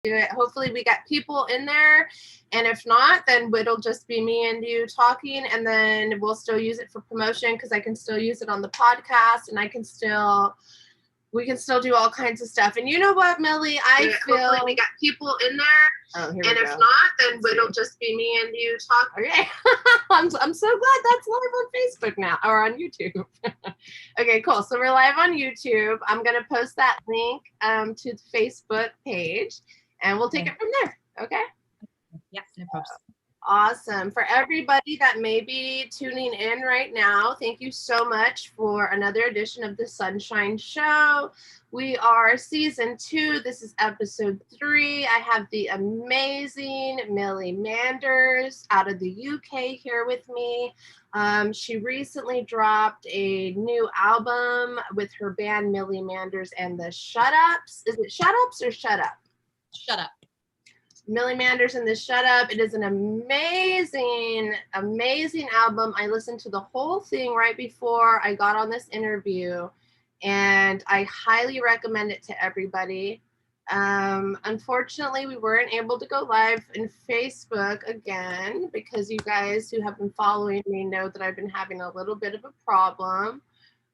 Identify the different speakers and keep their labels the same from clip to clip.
Speaker 1: do it. Hopefully we got people in there, and if not, then it'll just be me and you talking, and then we'll still use it for promotion because I can still use it on the podcast, and we can still do all kinds of stuff. And you know what, Millie? I feel hopefully we got people in there. Oh, here and if not, then it'll just be me and you talking. Okay. I'm so glad that's live on Facebook now, or on YouTube. Okay, cool. So we're live on YouTube. I'm gonna post that link to the Facebook page, and we'll take it from there. Okay?
Speaker 2: Yeah, no problem.
Speaker 1: Awesome. For everybody that may be tuning in right now, thank you so much for another edition of the Sunshine Show. We are season 2. This is episode 3. I have the amazing Millie Manders out of the UK here with me. She recently dropped a new album with her band Millie Manders and the Shutups. Is it Shutups or Shut Up?
Speaker 2: Shut Up.
Speaker 1: Millie Manders and the Shutup. It is an amazing, amazing album. I listened to the whole thing right before I got on this interview, and I highly recommend it to everybody. Unfortunately, we weren't able to go live in Facebook again because you guys who have been following me know that I've been having a little bit of a problem.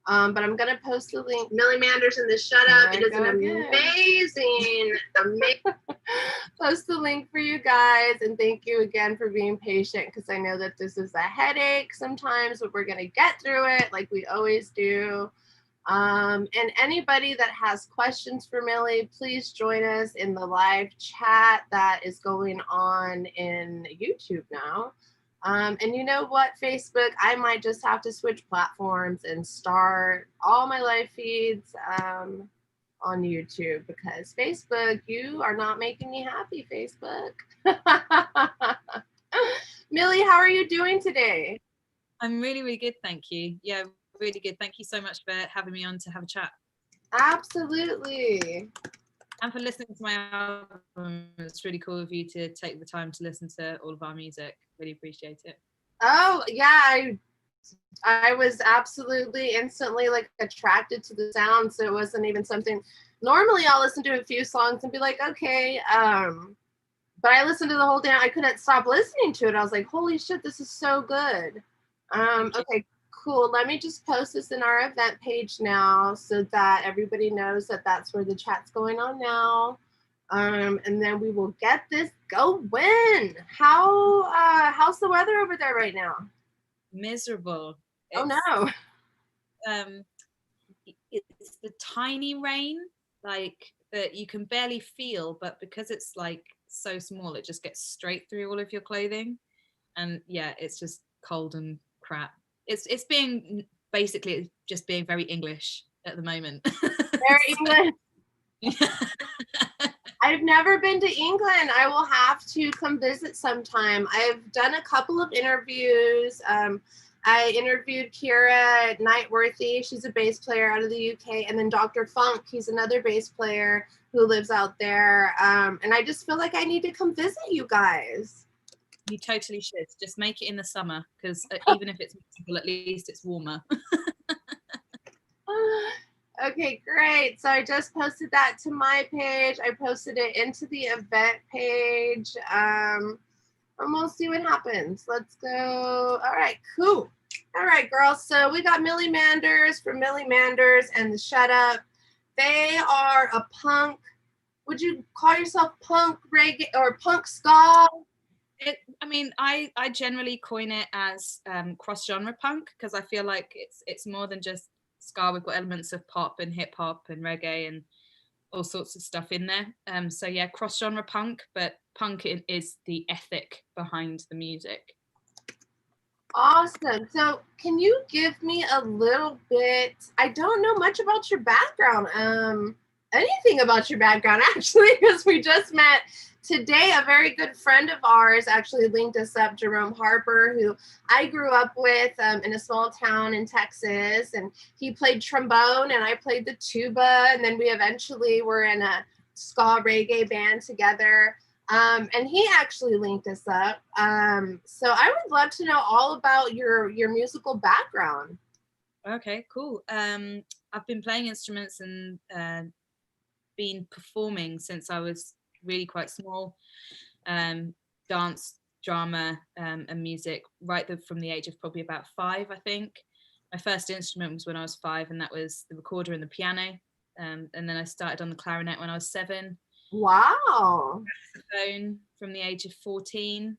Speaker 1: But I'm going to post the link. Millie Manders and the Shutup. It is an amazing, post the link for you guys. And thank you again for being patient, because I know that this is a headache sometimes, but we're going to get through it like we always do. And anybody that has questions for Millie, please join us in the live chat that is going on in YouTube now. And you know what, Facebook, I might just have to switch platforms and start all my live feeds on YouTube, because Facebook, you are not making me happy, Facebook. Millie, how are you doing today?
Speaker 2: I'm really, really good, thank you. Yeah, really good. Thank you so much for having me on to have a chat.
Speaker 1: Absolutely.
Speaker 2: And for listening to my album. It's really cool of you to take the time to listen to all of our music. Really appreciate it.
Speaker 1: Oh, yeah, I was absolutely instantly like attracted to the sound, so it wasn't even something. Normally I'll listen to a few songs and be like, okay, but I listened to the whole thing. I couldn't stop listening to it. I was like, holy shit, this is so good. Okay, cool. Let me just post this in our event page now so that everybody knows that that's where the chat's going on now. And then we will get this going. How's the weather over there right now?
Speaker 2: Miserable.
Speaker 1: Oh no.
Speaker 2: It's the tiny rain, like that you can barely feel, but because it's like so small, it just gets straight through all of your clothing. And yeah, it's just cold and crap. It's being basically just being very English at the moment.
Speaker 1: Very English. I've never been to England. I will have to come visit sometime. I've done a couple of interviews. I interviewed Kira Nightworthy. She's a bass player out of the UK. And then Dr. Funk, he's another bass player who lives out there. And I just feel like I need to come visit you guys.
Speaker 2: You totally should. Just make it in the summer, because even if it's miserable, at least it's warmer.
Speaker 1: Okay, great. So I just posted that to my page. I posted it into the event page. And we'll see what happens. Let's go. All right, cool. All right, girls. So we got Millie Manders from Millie Manders and the Shutup. They are a punk. Would you call yourself punk reggae or punk ska?
Speaker 2: I generally coin it as cross-genre punk, because I feel like it's more than just ska. We've got elements of pop and hip hop and reggae and all sorts of stuff in there. So yeah, cross-genre punk, but punk is the ethic behind the music.
Speaker 1: Awesome. So can you give me a little bit, I don't know much about your background, anything about your background actually, because we just met today. A very good friend of ours actually linked us up, Jerome Harper, who I grew up with in a small town in Texas, and he played trombone and I played the tuba, and then we eventually were in a ska reggae band together. And he actually linked us up. So I would love to know all about your musical background.
Speaker 2: Okay, cool. I've been playing instruments and been performing since I was really quite small. Dance, drama, and music right from the age of probably about 5, I think. My first instrument was when I was 5, and that was the recorder and the piano. And then I started on the clarinet when I was 7.
Speaker 1: Wow.
Speaker 2: Saxophone from the age of 14.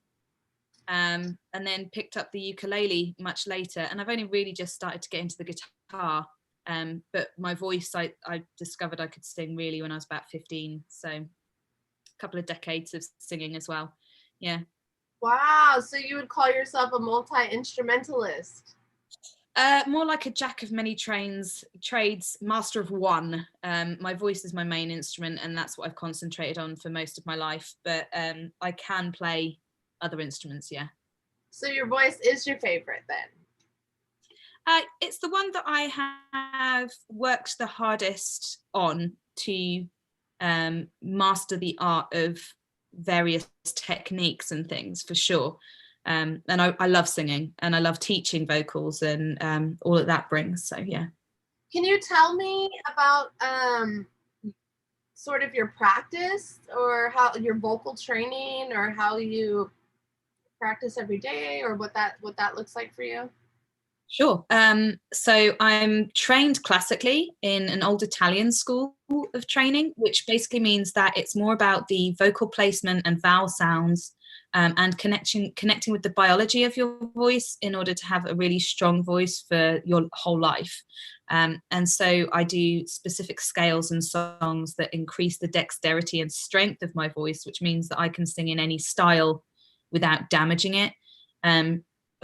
Speaker 2: And then picked up the ukulele much later. And I've only really just started to get into the guitar. But my voice, I discovered I could sing really when I was about 15. So a couple of decades of singing as well. Yeah.
Speaker 1: Wow. So you would call yourself a multi-instrumentalist?
Speaker 2: More like a jack of many trades, master of one. My voice is my main instrument, and that's what I've concentrated on for most of my life. But I can play other instruments, yeah.
Speaker 1: So your voice is your favorite then?
Speaker 2: It's the one that I have worked the hardest on to master the art of various techniques and things, for sure. And I love singing, and I love teaching vocals, and all that that brings. So yeah.
Speaker 1: Can you tell me about sort of your practice, or how your vocal training, or how you practice every day, or what that looks like for you?
Speaker 2: Sure. So I'm trained classically in an old Italian school of training, which basically means that it's more about the vocal placement and vowel sounds, and connecting with the biology of your voice in order to have a really strong voice for your whole life. And so I do specific scales and songs that increase the dexterity and strength of my voice, which means that I can sing in any style without damaging it.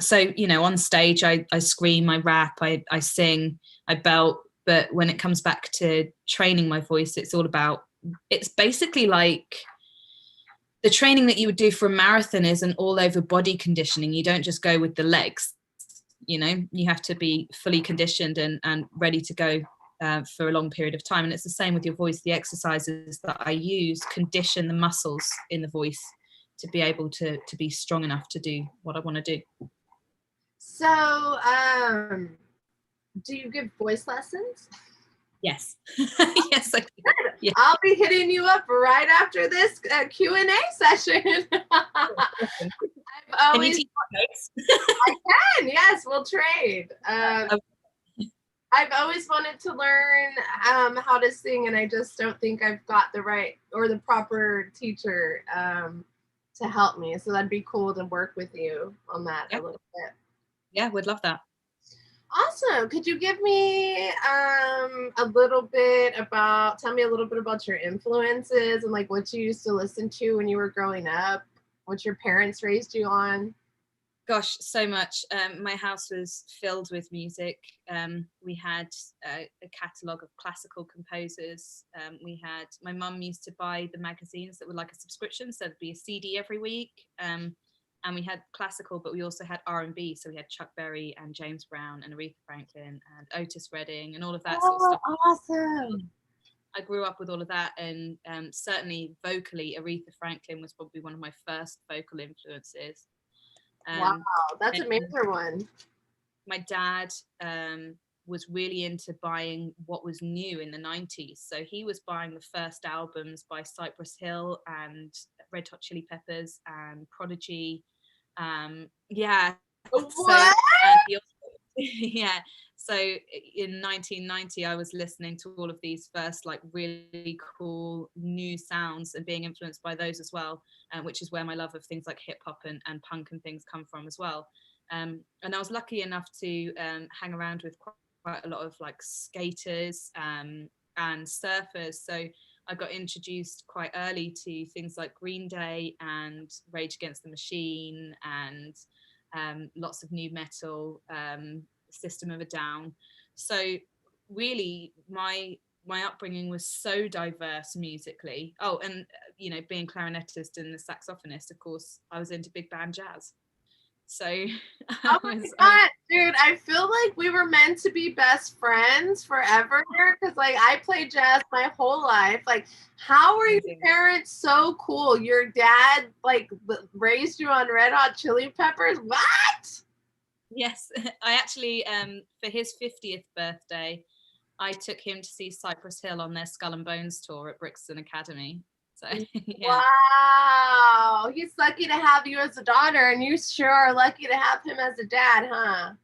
Speaker 2: So, you know, on stage, I scream, I rap, I sing, I belt. But when it comes back to training my voice, it's basically like the training that you would do for a marathon is an all over body conditioning. You don't just go with the legs, you know, you have to be fully conditioned and ready to go for a long period of time. And it's the same with your voice. The exercises that I use condition the muscles in the voice to be able to be strong enough to do what I want to do.
Speaker 1: So, do you give voice lessons?
Speaker 2: Yes. Yes, I do. Yeah.
Speaker 1: I'll be hitting you up right after this Q&A session.
Speaker 2: Can you teach notes?
Speaker 1: I can, yes, we'll trade. I've always wanted to learn how to sing, and I just don't think I've got the right or the proper teacher to help me. So that'd be cool to work with you on that a little bit.
Speaker 2: Yeah, would love that.
Speaker 1: Awesome. Could you give me tell me a little bit about your influences and like what you used to listen to when you were growing up, what your parents raised you on?
Speaker 2: Gosh, so much. My house was filled with music. We had a catalogue of classical composers. My mum used to buy the magazines that were like a subscription, so there'd be a CD every week. And we had classical, but we also had R&B. So we had Chuck Berry and James Brown and Aretha Franklin and Otis Redding and all of that sort of stuff.
Speaker 1: Awesome.
Speaker 2: I grew up with all of that, and certainly vocally, Aretha Franklin was probably one of my first vocal influences.
Speaker 1: Wow, that's a major one.
Speaker 2: My dad was really into buying what was new in the 90s. So he was buying the first albums by Cypress Hill and Red Hot Chili Peppers and Prodigy. Yeah.
Speaker 1: What?
Speaker 2: So, yeah. So in 1990, I was listening to all of these first like really cool new sounds and being influenced by those as well, which is where my love of things like hip hop and punk and things come from as well. And I was lucky enough to hang around with quite a lot of like skaters and surfers. So I got introduced quite early to things like Green Day and Rage Against the Machine and lots of new metal, System of a Down. So really my upbringing was so diverse musically. Oh, and you know, being clarinetist and the saxophonist, of course, I was into big band jazz. So
Speaker 1: oh my God, dude, I feel like we were meant to be best friends forever, because like I played jazz my whole life. Like, how are your parents so cool? Your dad like raised you on Red Hot Chili Peppers? What?
Speaker 2: Yes, I actually for his 50th birthday, I took him to see Cypress Hill on their Skull and Bones tour at Brixton Academy. So yeah.
Speaker 1: Wow, he's lucky to have you as a daughter, and you sure are lucky to have him as a dad, huh?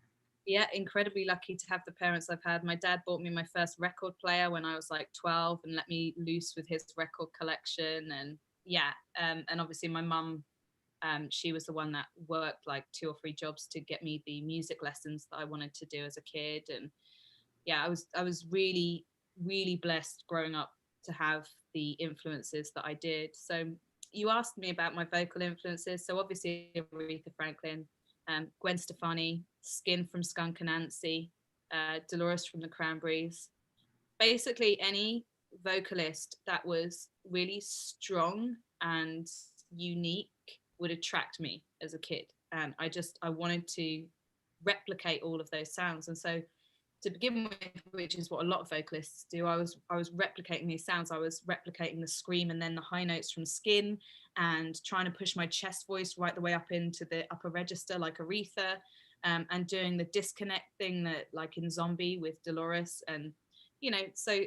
Speaker 2: Yeah, incredibly lucky to have the parents I've had. My dad bought me my first record player when I was like 12 and let me loose with his record collection. And yeah, and obviously my mum, she was the one that worked like 2 or 3 jobs to get me the music lessons that I wanted to do as a kid. And yeah, I was really, really blessed growing up to have the influences that I did. So you asked me about my vocal influences. So obviously Aretha Franklin, Gwen Stefani, Skin from Skunk and Nancy, Dolores from the Cranberries. Basically any vocalist that was really strong and unique would attract me as a kid. And I wanted to replicate all of those sounds. And so to begin with, which is what a lot of vocalists do, I was replicating these sounds. I was replicating the scream and then the high notes from Skin, and trying to push my chest voice right the way up into the upper register like Aretha, and doing the disconnect thing that like in Zombie with Dolores. And so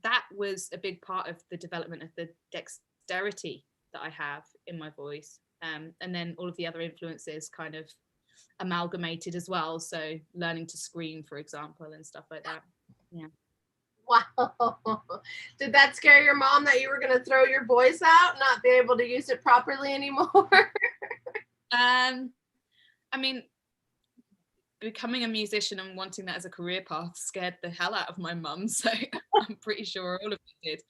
Speaker 2: that was a big part of the development of the dexterity that I have in my voice. And then all of the other influences kind of amalgamated as well. So learning to scream, for example, and stuff like that. Yeah.
Speaker 1: Wow. Did that scare your mom that you were going to throw your voice out, not be able to use it properly anymore?
Speaker 2: I mean, becoming a musician and wanting that as a career path scared the hell out of my mum. So I'm pretty sure all of it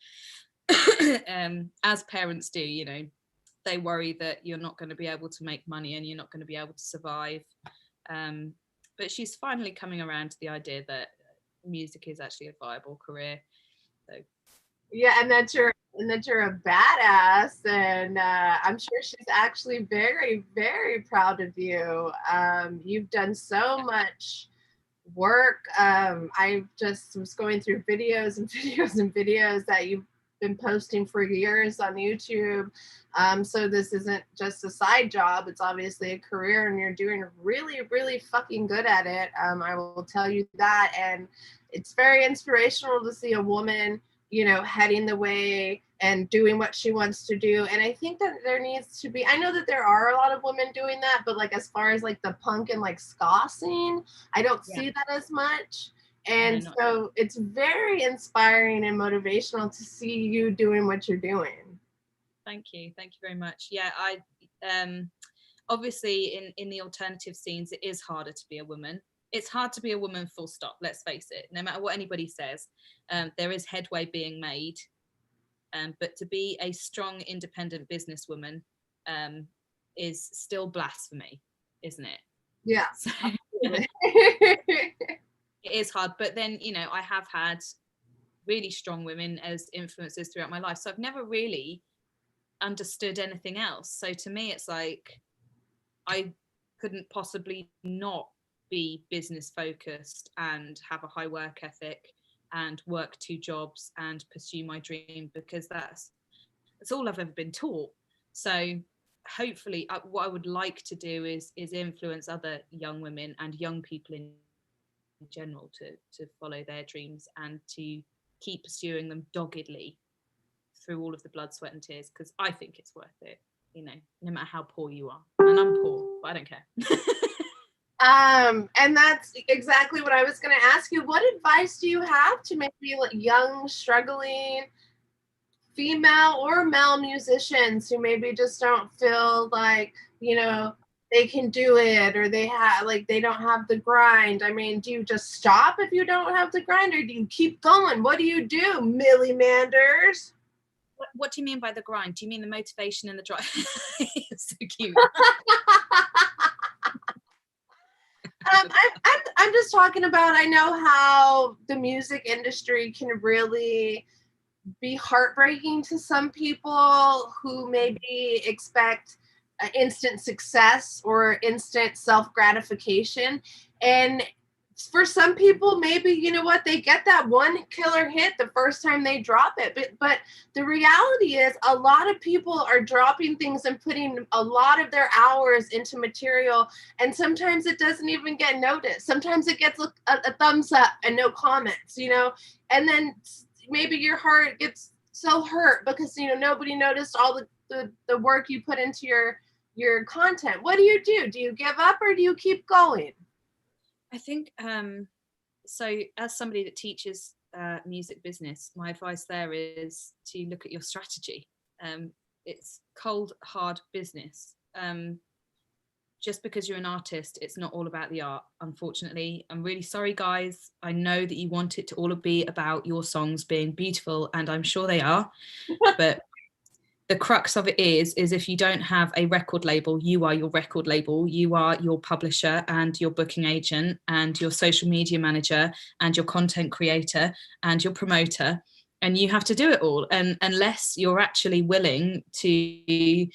Speaker 2: did. As parents do, they worry that you're not going to be able to make money and you're not going to be able to survive. But she's finally coming around to the idea that music is actually a viable career. So
Speaker 1: yeah, and that you're a badass, and I'm sure she's actually very, very proud of you. You've done so much work. I just was going through videos and videos and videos that you've been posting for years on YouTube. So this isn't just a side job. It's obviously a career, and you're doing really, really fucking good at it. I will tell you that. And it's very inspirational to see a woman, heading the way and doing what she wants to do. And I think that there needs to be, I know that there are a lot of women doing that, but like as far as like the punk and like ska scene, I don't see that as much. And so it's very inspiring and motivational to see you doing what you're doing.
Speaker 2: Thank you very much. Yeah, I obviously in the alternative scenes it is harder to be a woman. It's hard to be a woman, full stop, let's face it. No matter what anybody says, there is headway being made. But to be a strong, independent businesswoman is still blasphemy, isn't it?
Speaker 1: Yeah.
Speaker 2: So, it is hard. But then, I have had really strong women as influences throughout my life. So I've never really understood anything else. So to me, it's like I couldn't possibly not be business focused and have a high work ethic and work 2 jobs and pursue my dream, because that's all I've ever been taught. So hopefully what I would like to do is influence other young women and young people in general to follow their dreams and to keep pursuing them doggedly through all of the blood, sweat and tears, because I think it's worth it, no matter how poor you are. And I'm poor, but I don't care.
Speaker 1: And that's exactly what I was going to ask you. What advice do you have to maybe like young, struggling female or male musicians who maybe just don't feel like, they can do it, or they don't have the grind? I mean, do you just stop if you don't have the grind, or do you keep going? What do you do, Millie Manders?
Speaker 2: What do you mean by the grind? Do you mean the motivation and the drive? It's so cute.
Speaker 1: I'm just talking about, I know how the music industry can really be heartbreaking to some people who maybe expect instant success or instant self-gratification. And for some people, maybe, they get that one killer hit the first time they drop it. But the reality is a lot of people are dropping things and putting a lot of their hours into material. And sometimes it doesn't even get noticed. Sometimes it gets a thumbs up and no comments, and then maybe your heart gets so hurt because, you know, nobody noticed all the work you put into your content. What do? Do you give up or do you keep going?
Speaker 2: I think so as somebody that teaches music business, my advice there is to look at your strategy. It's cold, hard business. Just because you're an artist, it's not all about the art, unfortunately. I'm really sorry, guys. I know that you want it to all be about your songs being beautiful, and I'm sure they are. But the crux of it is if you don't have a record label, you are your record label, you are your publisher and your booking agent and your social media manager and your content creator and your promoter, and you have to do it all. And unless you're actually willing to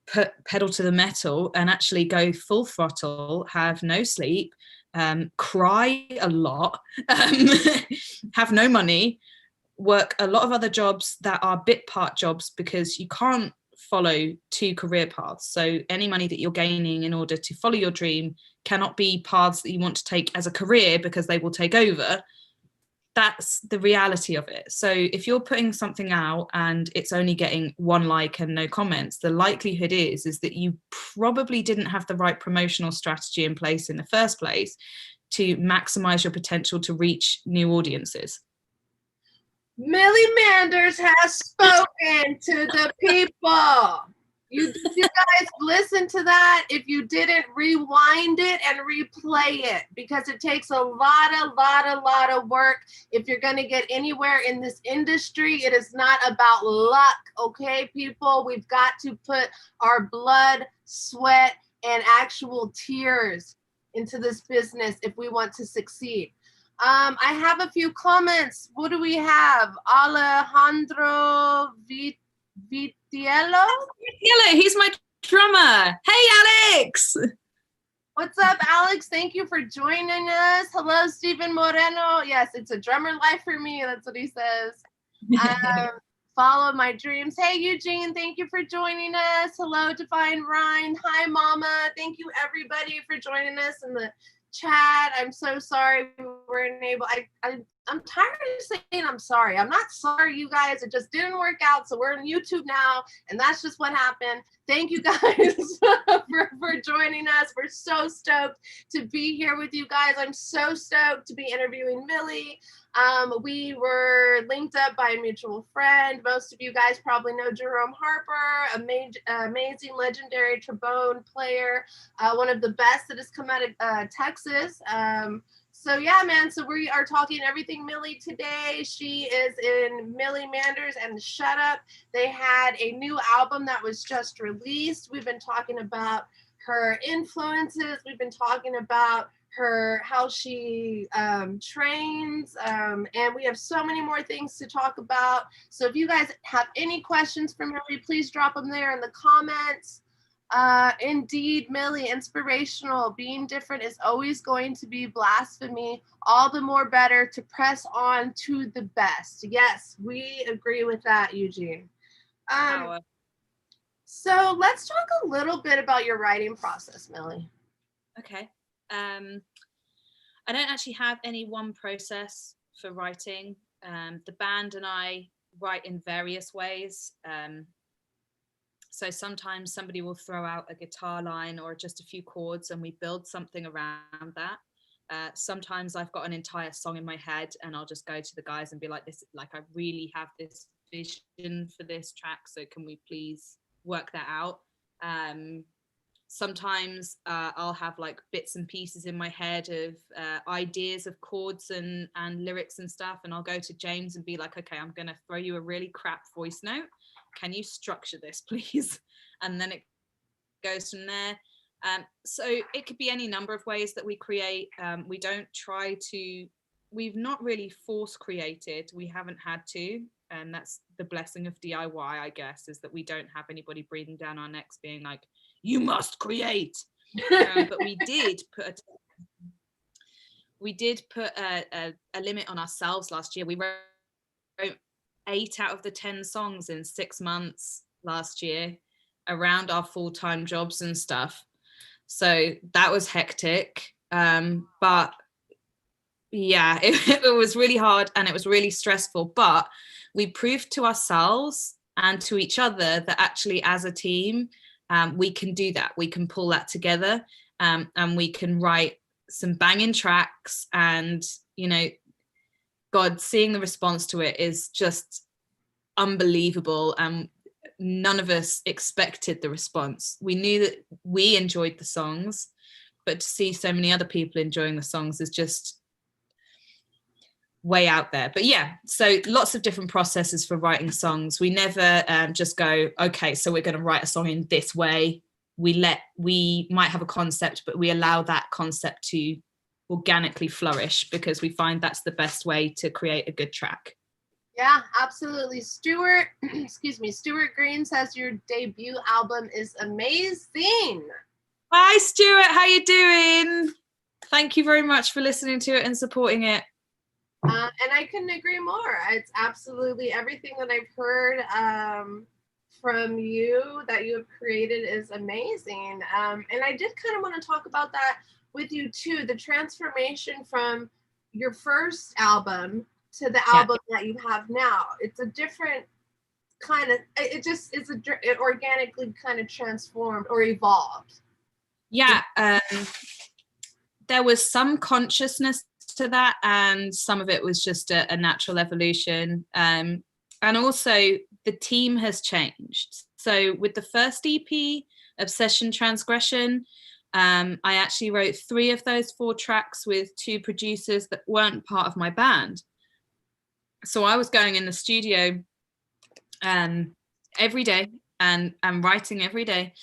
Speaker 2: put pedal to the metal and actually go full throttle, have no sleep, cry a lot, have no money, work a lot of other jobs that are bit part jobs, because you can't follow two career paths. So any money that you're gaining in order to follow your dream cannot be paths that you want to take as a career, because they will take over. That's the reality of it. So if you're putting something out and it's only getting one like and no comments, the likelihood is that you probably didn't have the right promotional strategy in place in the first place to maximize your potential to reach new audiences.
Speaker 1: Millie Manders has spoken to the people. You guys listen to that. If you didn't, rewind it and replay it, because it takes a lot of work. If you're going to get anywhere in this industry, it is not about luck. Okay, people, we've got to put our blood, sweat, and actual tears into this business if we want to succeed. I have a few comments. What do we have? Alejandro Vitiello?
Speaker 2: He's my drummer. Hey, Alex.
Speaker 1: What's up, Alex? Thank you for joining us. Hello, Stephen Moreno. Yes, it's a drummer life for me. That's what he says. Follow my dreams. Hey, Eugene. Thank you for joining us. Hello, Divine Ryan. Hi, Mama. Thank you, everybody, for joining us in the chat. I'm so sorry we weren't able. I'm tired of saying I'm sorry. I'm not sorry, you guys. It just didn't work out. So we're on YouTube now, and that's just what happened. Thank you guys for joining us. We're so stoked to be here with you guys. I'm so stoked to be interviewing Millie. We were linked up by a mutual friend. Most of you guys probably know Jerome Harper, amazing, legendary trombone player, one of the best that has come out of Texas. So yeah, man, so we are talking everything Millie today. She is in Millie Manders and Shutup. They had a new album that was just released. We've been talking about her influences. We've been talking about how she trains, and we have so many more things to talk about. So if you guys have any questions for Millie, please drop them there in the comments. Indeed, Millie, inspirational. Being different is always going to be blasphemy. All the more better to press on to the best. Yes, we agree with that, Eugene. So let's talk a little bit about your writing process, Millie.
Speaker 2: Okay. I don't actually have any one process for writing. The band and I write in various ways. So sometimes somebody will throw out a guitar line or just a few chords and we build something around that. Sometimes I've got an entire song in my head and I'll just go to the guys and be like, "This, like, I really have this vision for this track, so can we please work that out?" Sometimes I'll have like bits and pieces in my head of ideas of chords and lyrics and stuff, and I'll go to James and be like, "Okay, I'm gonna throw you a really crap voice note. Can you structure this, please?" And then it goes from there. So it could be any number of ways that we create. We don't try to, we've not really force created. We haven't had to. And that's the blessing of DIY, I guess, is that we don't have anybody breathing down our necks being like, "You must create." But we did put a limit on ourselves last year. We wrote 8 out of the 10 songs in 6 months last year around our full-time jobs and stuff. So that was hectic. But yeah, it was really hard and it was really stressful. But we proved to ourselves and to each other that actually as a team, we can do that. We can pull that together, and we can write some banging tracks. And, you know, God, seeing the response to it is just unbelievable. And none of us expected the response. We knew that we enjoyed the songs, but to see so many other people enjoying the songs is just way out there. But yeah, so lots of different processes for writing songs. We never just go, okay, so we're going to write a song in this way. We might have a concept, but we allow that concept to organically flourish, because we find that's the best way to create a good track.
Speaker 1: Yeah, absolutely. Stuart, excuse me, Stuart Green says your debut album is amazing.
Speaker 2: Hi, Stuart. How you doing? Thank you very much for listening to it and supporting it.
Speaker 1: And I couldn't agree more. It's absolutely everything that I've heard from you that you have created is amazing. And I did kind of want to talk about that with you too, the transformation from your first album to the album that you have now. It's a different kind of, it organically kind of transformed or evolved.
Speaker 2: Yeah, there was some consciousness to that, and some of it was just a natural evolution. And also the team has changed. So with the first EP, Obsession, Transgression, I actually wrote 3 of those 4 tracks with 2 producers that weren't part of my band. So I was going in the studio every day and writing every day.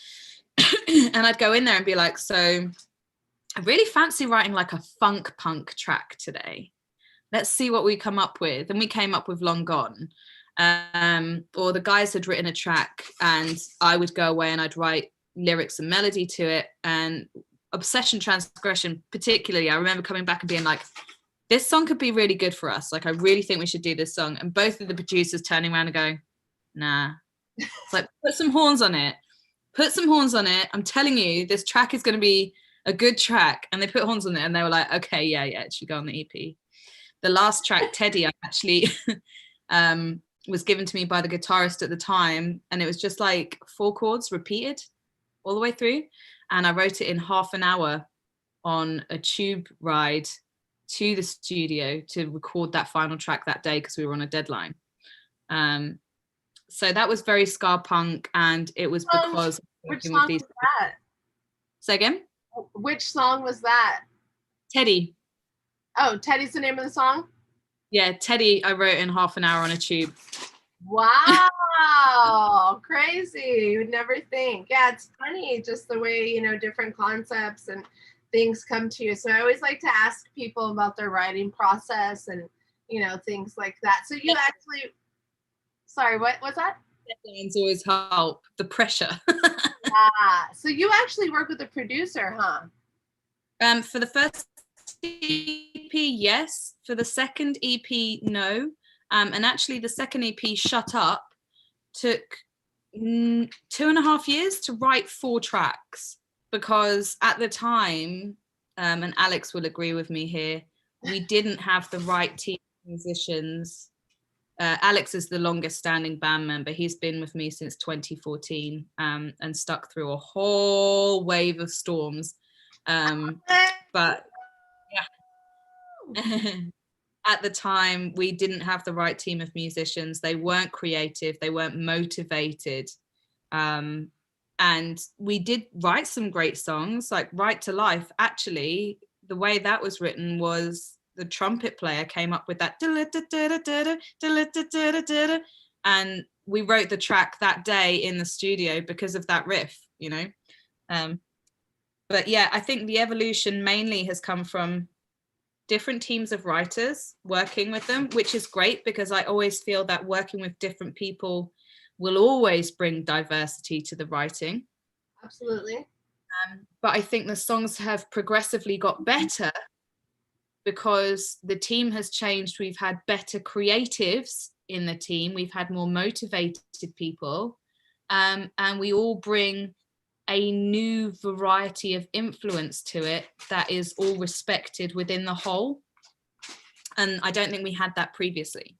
Speaker 2: And I'd go in there and be like, so I really fancy writing like a funk punk track today. Let's see what we come up with. And we came up with Long Gone. Or the guys had written a track and I would go away and I'd write lyrics and melody to it. And Obsession, Transgression particularly, I remember coming back and being like, this song could be really good for us. Like, I really think we should do this song. And both of the producers turning around and going, nah. It's like, put some horns on it. Put some horns on it. I'm telling you, this track is going to be a good track. And they put horns on it and they were like, okay, yeah, it should go on the EP. The last track, Teddy, I actually was given to me by the guitarist at the time. And it was just like 4 chords repeated all the way through. And I wrote it in half an hour on a tube ride to the studio to record that final track that day because we were on a deadline. So that was very ska punk, and it was because
Speaker 1: which song was that?
Speaker 2: Say again?
Speaker 1: Which song was that?
Speaker 2: Teddy.
Speaker 1: Oh, Teddy's the name of the song?
Speaker 2: Yeah, Teddy I wrote in half an hour on a tube.
Speaker 1: Wow, crazy. You would never think. Yeah, it's funny just the way, you know, different concepts and things come to you. So I always like to ask people about their writing process and, you know, things like that. So you actually, sorry, what was that?
Speaker 2: Deadlines always help, the pressure.
Speaker 1: So you actually work with a producer, huh?
Speaker 2: For the first EP, yes. For the second EP, no. And actually the second EP, Shutup, took 2.5 years to write 4 tracks, because at the time, and Alex will agree with me here, we didn't have the right team of musicians. Alex is the longest standing band member. He's been with me since 2014 and stuck through a whole wave of storms. But yeah, at the time, we didn't have the right team of musicians. They weren't creative. They weren't motivated. And we did write some great songs, like Right to Life. Actually, the way that was written was the trumpet player came up with that, and we wrote the track that day in the studio because of that riff, you know. But yeah, I think the evolution mainly has come from different teams of writers working with them, which is great, because I always feel that working with different people will always bring diversity to the writing.
Speaker 1: Absolutely.
Speaker 2: But I think the songs have progressively got better because the team has changed. We've had better creatives in the team. We've had more motivated people. And we all bring a new variety of influence to it that is all respected within the whole. And I don't think we had that previously.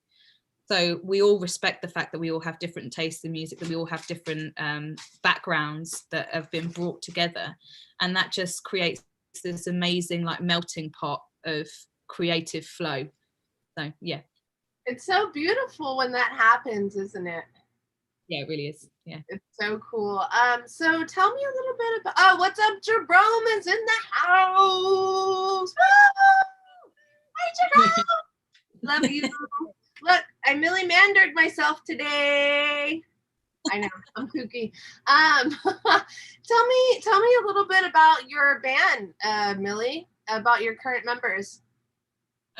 Speaker 2: So we all respect the fact that we all have different tastes in music, that we all have different backgrounds that have been brought together, and that just creates this amazing like melting pot of creative flow. So yeah,
Speaker 1: it's so beautiful when that happens, isn't it?
Speaker 2: yeah, it really is. Yeah,
Speaker 1: it's so cool. So tell me a little bit about. Oh, what's up, Jerome is in the house. Woo! Hi, Jerome. Love you. Look, I Millie Mandered myself today. I know, I'm kooky. Tell me a little bit about your band, Millie, about your current members.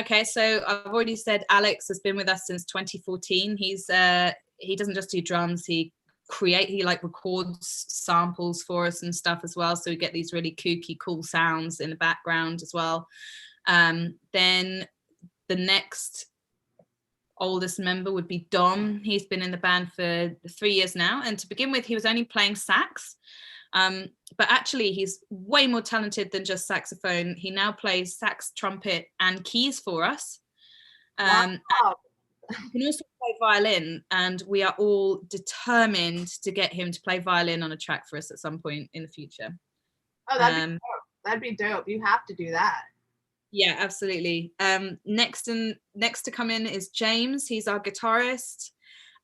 Speaker 2: Okay, so I've already said Alex has been with us since 2014. He doesn't just do drums, he like records samples for us and stuff as well, so we get these really kooky cool sounds in the background as well. Then the next oldest member would be Dom. He's been in the band for 3 years now, and to begin with he was only playing sax, but actually he's way more talented than just saxophone. He now plays sax, trumpet and keys for us.
Speaker 1: Wow.
Speaker 2: He can also play violin, and we are all determined to get him to play violin on a track for us at some point in the future.
Speaker 1: Oh, that'd be dope. You have to do that.
Speaker 2: Yeah, absolutely. Next to come in is James. He's our guitarist,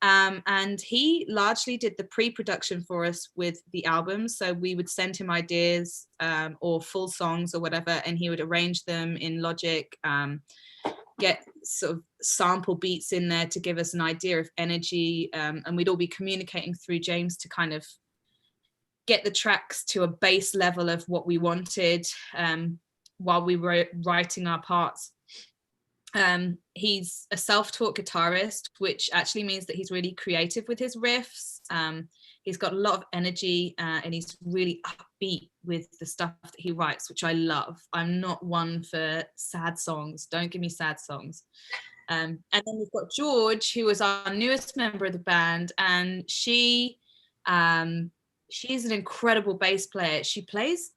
Speaker 2: and he largely did the pre-production for us with the album. So we would send him ideas or full songs or whatever, and he would arrange them in Logic, get sort of sample beats in there to give us an idea of energy, and we'd all be communicating through James to kind of get the tracks to a base level of what we wanted, while we were writing our parts. He's a self-taught guitarist, which actually means that he's really creative with his riffs. He's got a lot of energy, and he's really upbeat with the stuff that he writes, which I love. I'm not one for sad songs. Don't give me sad songs. And then we've got George, who is our newest member of the band, and she's an incredible bass player. She plays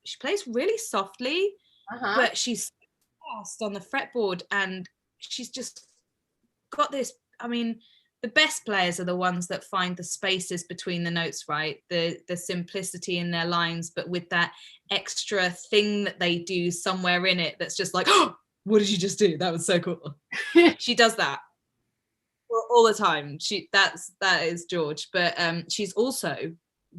Speaker 2: really softly, but she's fast on the fretboard, and she's just got this. I mean, the best players are the ones that find the spaces between the notes, right? The simplicity in their lines, but with that extra thing that they do somewhere in it that's just like, oh, what did you just do? That was so cool. She does that all the time. That is George, but she's also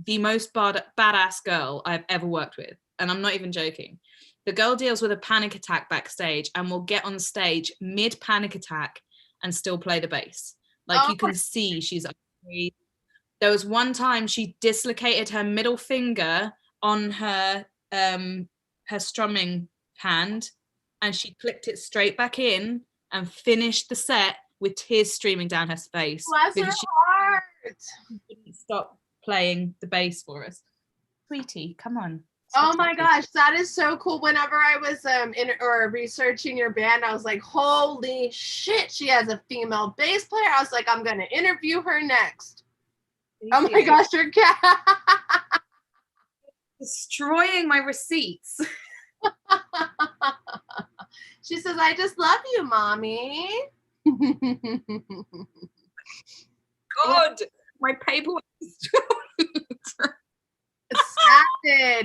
Speaker 2: the most badass girl I've ever worked with, and I'm not even joking. The girl deals with a panic attack backstage and will get on stage mid panic attack and still play the bass. Like, you can see she's angry. There was one time she dislocated her middle finger on her strumming hand, and she clicked it straight back in and finished the set with tears streaming down her face.
Speaker 1: Bless her heart.
Speaker 2: She didn't stop playing the bass for us. Sweetie, come on.
Speaker 1: Oh my gosh, that is so cool. Whenever I was researching your band, I was like, holy shit, she has a female bass player. I was like, I'm gonna interview her next. Oh my gosh, your cat.
Speaker 2: Destroying my receipts.
Speaker 1: She says, I just love you, mommy.
Speaker 2: God, my paperwork is destroyed.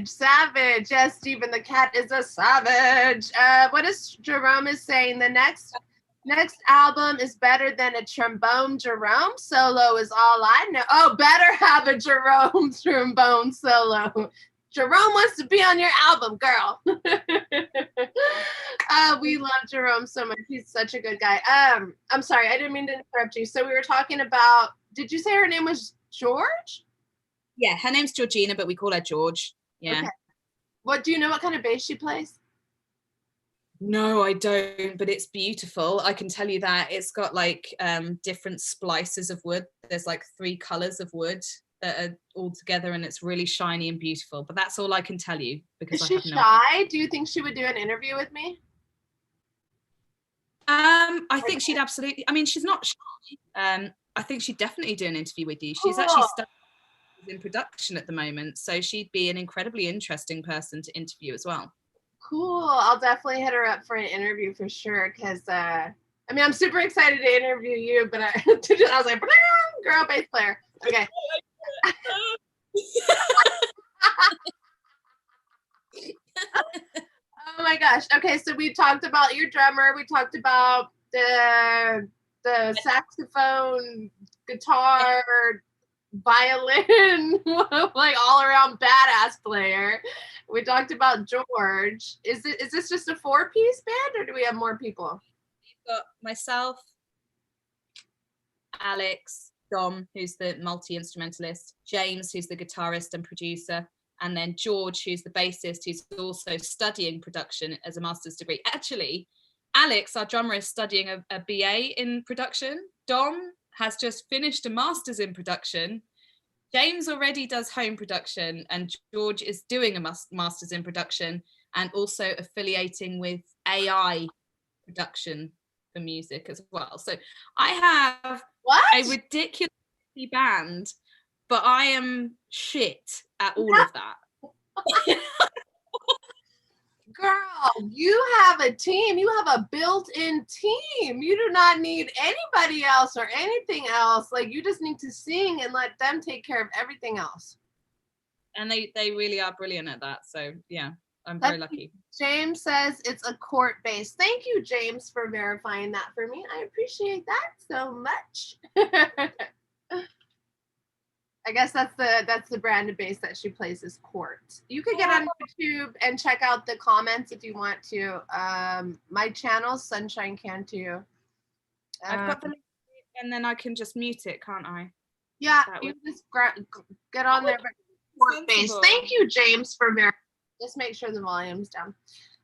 Speaker 1: Savage. Yes, Stephen, the cat is a savage. What is Jerome is saying? The next album is better than a trombone Jerome solo is all I know. Oh, better have a Jerome trombone solo. Jerome wants to be on your album, girl. We love Jerome so much. He's such a good guy. I'm sorry, I didn't mean to interrupt you. So we were talking about, did you say her name was George?
Speaker 2: Yeah, her name's Georgina, but we call her George. Yeah.
Speaker 1: Okay. What, do you know what kind of bass she plays?
Speaker 2: No, I don't, but it's beautiful. I can tell you that it's got like different splices of wood. There's like 3 colors of wood that are all together, and it's really shiny and beautiful. But that's all I can tell you, because
Speaker 1: is she shy? Do you think she would do an interview with me?
Speaker 2: I think she'd absolutely. I mean, she's not shy. I think she'd definitely do an interview with you. She's actually in production at the moment, so she'd be an incredibly interesting person to interview as well.
Speaker 1: Cool. I'll definitely hit her up for an interview for sure, because I mean, I'm super excited to interview you, but I was like, girl bass player. Okay. Oh my gosh. Okay, so we talked about your drummer. We talked about the saxophone, guitar, violin, like all around badass player. We talked about George. Is this just a 4-piece band, or do we have more people?
Speaker 2: We've got myself, Alex, Dom, who's the multi-instrumentalist, James, who's the guitarist and producer, and then George, who's the bassist, who's also studying production as a master's degree. Actually, Alex, our drummer, is studying a BA in production. Dom has just finished a master's in production. James already does home production, and George is doing a master's in production and also affiliating with AI production for music as well. So I have a ridiculous band, but I am shit at all of that.
Speaker 1: Girl, you have a team. You have a built-in team. You do not need anybody else or anything else. Like, you just need to sing and let them take care of everything else.
Speaker 2: And they really are brilliant at that. So yeah, I'm very lucky.
Speaker 1: James says it's a court bass. Thank you, James, for verifying that for me. I appreciate that so much. I guess that's the brand of bass that she plays is court. You could get on YouTube and check out the comments if you want to. My channel, Sunshine Can Too.
Speaker 2: I've got the link, and then I can just mute it, can't I?
Speaker 1: Yeah, you just get on there. Court bass. Thank you, James, for verifying. Just make sure the volume's down.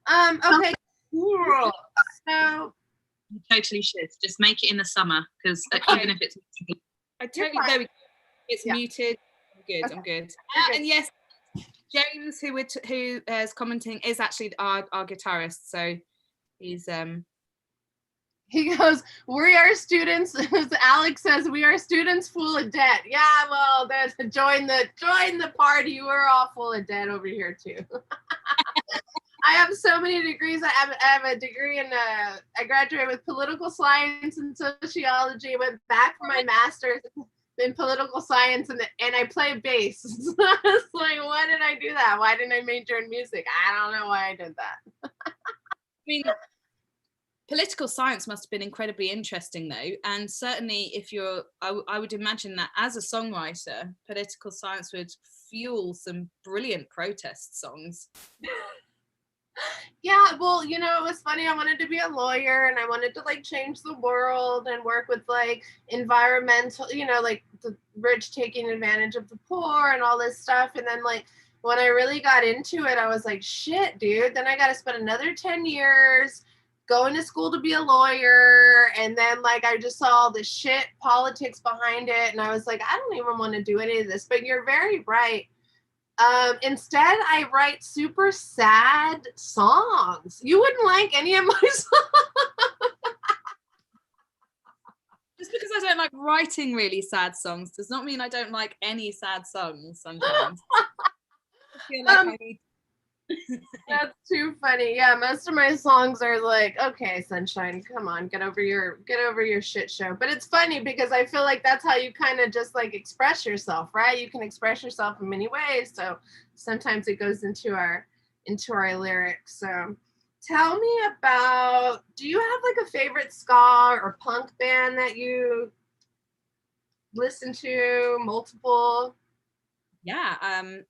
Speaker 1: Okay, cool. So
Speaker 2: you totally should. Just make it in the summer, because even if it's there we go. It's muted. I'm good. Okay. I'm good. And yes, James, who is commenting, is actually our guitarist. So he's
Speaker 1: he goes, we are students. Alex says we are students full of debt. Yeah, well, there's join the party. We're all full of debt over here too. I have so many degrees. I have a degree in I graduated with political science and sociology. Went back for my master's in political science, and I play bass. It's like, why did I do that? Why didn't I major in music? I don't know why I did that.
Speaker 2: I mean, political science must have been incredibly interesting though, and certainly if I would imagine that as a songwriter, political science would fuel some brilliant protest songs.
Speaker 1: Yeah, well, it was funny. I wanted to be a lawyer, and I wanted to like change the world and work with like environmental, like the rich taking advantage of the poor and all this stuff. And then like when I really got into it, I was like, shit, dude, then I got to spend another 10 years going to school to be a lawyer. And then like I just saw all the shit politics behind it, and I was like, I don't even want to do any of this. But you're very right. Instead, I write super sad songs. You wouldn't like any of my songs.
Speaker 2: Just because I don't like writing really sad songs does not mean I don't like any sad songs sometimes. I feel like I need
Speaker 1: That's too funny. Yeah, most of my songs are like, okay, Sunshine, come on, get over your shit show. But it's funny because I feel like that's how you kind of just like express yourself, right? You can express yourself in many ways. So sometimes it goes into our lyrics. So tell me about, do you have like a favorite ska or punk band that you listen to, multiple?
Speaker 2: Yeah,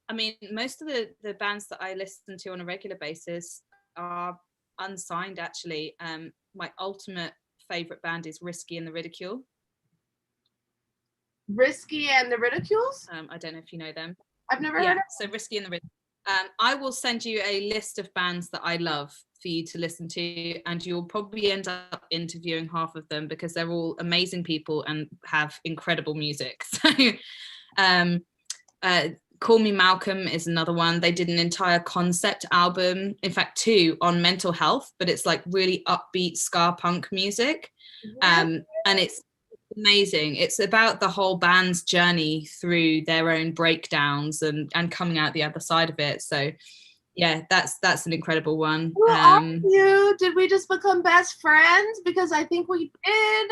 Speaker 2: I mean, most of the bands that I listen to on a regular basis are unsigned, actually. My ultimate favorite band is Risky and the Ridicule.
Speaker 1: Risky and the Ridicules?
Speaker 2: I don't know if you know them.
Speaker 1: I've never heard of
Speaker 2: so Risky and the Ridicule. I will send you a list of bands that I love for you to listen to, and you'll probably end up interviewing half of them because they're all amazing people and have incredible music. So Call Me Malcolm is another one. They did an entire concept album, in fact 2, on mental health, but it's like really upbeat ska punk music. And it's amazing. It's about the whole band's journey through their own breakdowns and coming out the other side of it. So yeah, that's an incredible one.
Speaker 1: Who are you? Did we just become best friends? Because I think we did.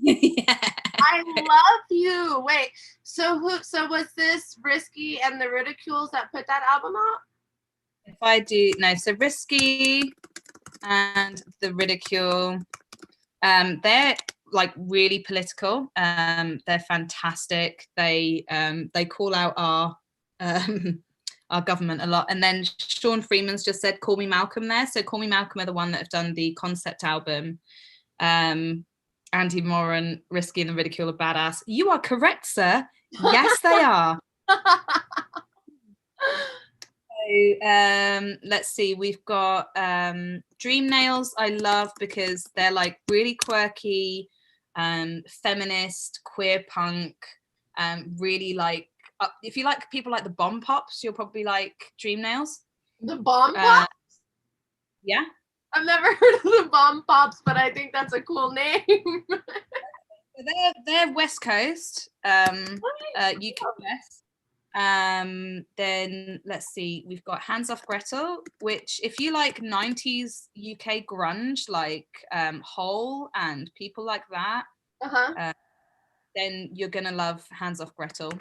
Speaker 2: Yeah.
Speaker 1: I love you. Wait, so was this Risky and the Ridicules that put that album out?
Speaker 2: If I do no, so Risky and the Ridicule, they're like really political. They're fantastic. They call out our government a lot. And then Sean Freeman's just said Call Me Malcolm there. So Call Me Malcolm are the one that have done the concept album. Andy Moran, Risky and the Ridicule are badass. You are correct, sir. Yes, they are. So, let's see, we've got Dream Nails. I love because they're like really quirky, feminist, queer punk, really like, if you like people like the Bomb Pops, you'll probably like Dream Nails.
Speaker 1: The Bomb Pops?
Speaker 2: Yeah.
Speaker 1: I've never heard of the Bomb Pops, but I think that's a cool name.
Speaker 2: They're West Coast, UK West. Then let's see, we've got Hands Off Gretel, which if you like 90s UK grunge, like Hole and people like that, then you're gonna love Hands Off Gretel.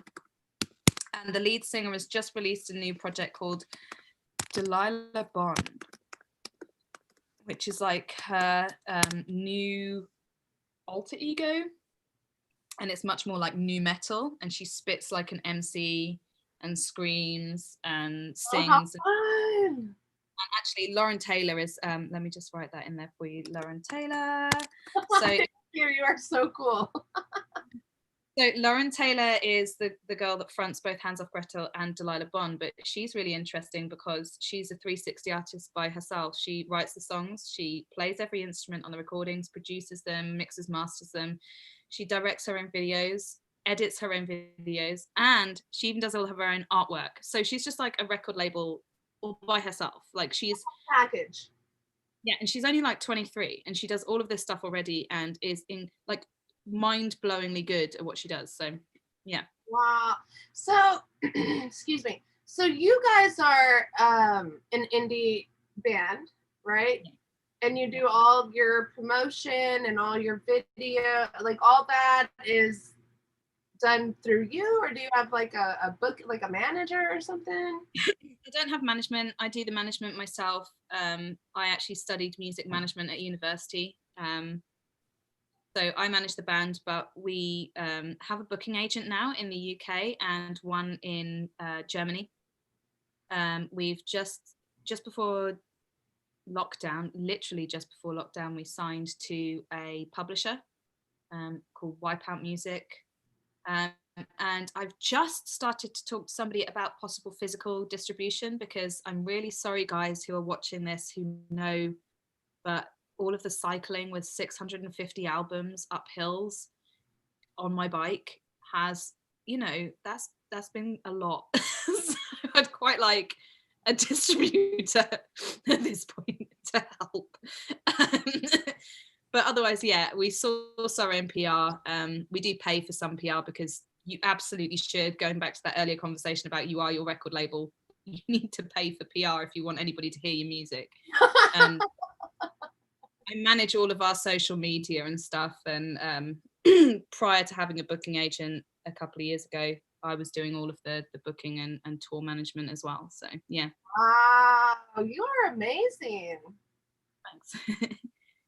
Speaker 2: And the lead singer has just released a new project called Delilah Bond, which is like her new alter ego, and it's much more like new metal, and she spits like an MC and screams and sings. And actually Lauren Taylor is let me just write that in there for you, Lauren Taylor. So
Speaker 1: Thank you, you are so cool.
Speaker 2: So Lauren Taylor is the girl that fronts both Hands Off Gretel and Delilah Bond, but she's really interesting because she's a 360 artist by herself. She writes the songs, she plays every instrument on the recordings, produces them, mixes, masters them. She directs her own videos, edits her own videos, and she even does all of her own artwork. So she's just like a record label all by herself. Like she's
Speaker 1: package.
Speaker 2: Yeah, and she's only like 23, and she does all of this stuff already, and is in like mind-blowingly good at what she does. So yeah.
Speaker 1: Wow. So excuse me, so you guys are an indie band, right? Yeah. And you do all of your promotion and all your video, like all that is done through you, or do you have like a book, like a manager or something?
Speaker 2: I don't have management. I do the management myself. I actually studied music management at university. So I manage the band, but we have a booking agent now in the UK and one in Germany. We've just before lockdown, literally just before lockdown, we signed to a publisher called Wipeout Music. And I've just started to talk to somebody about possible physical distribution, because I'm really sorry, guys who are watching this who know, but all of the cycling with 650 albums up hills on my bike has, you know, that's been a lot. So I'd quite like a distributor at this point to help. But otherwise, yeah, we source our own PR. We do pay for some PR because you absolutely should. Going back to that earlier conversation about you are your record label, you need to pay for PR if you want anybody to hear your music. I manage all of our social media and stuff, and prior to having a booking agent a couple of years ago, I was doing all of the booking and tour management as well. So yeah.
Speaker 1: Wow, you are amazing.
Speaker 2: Thanks.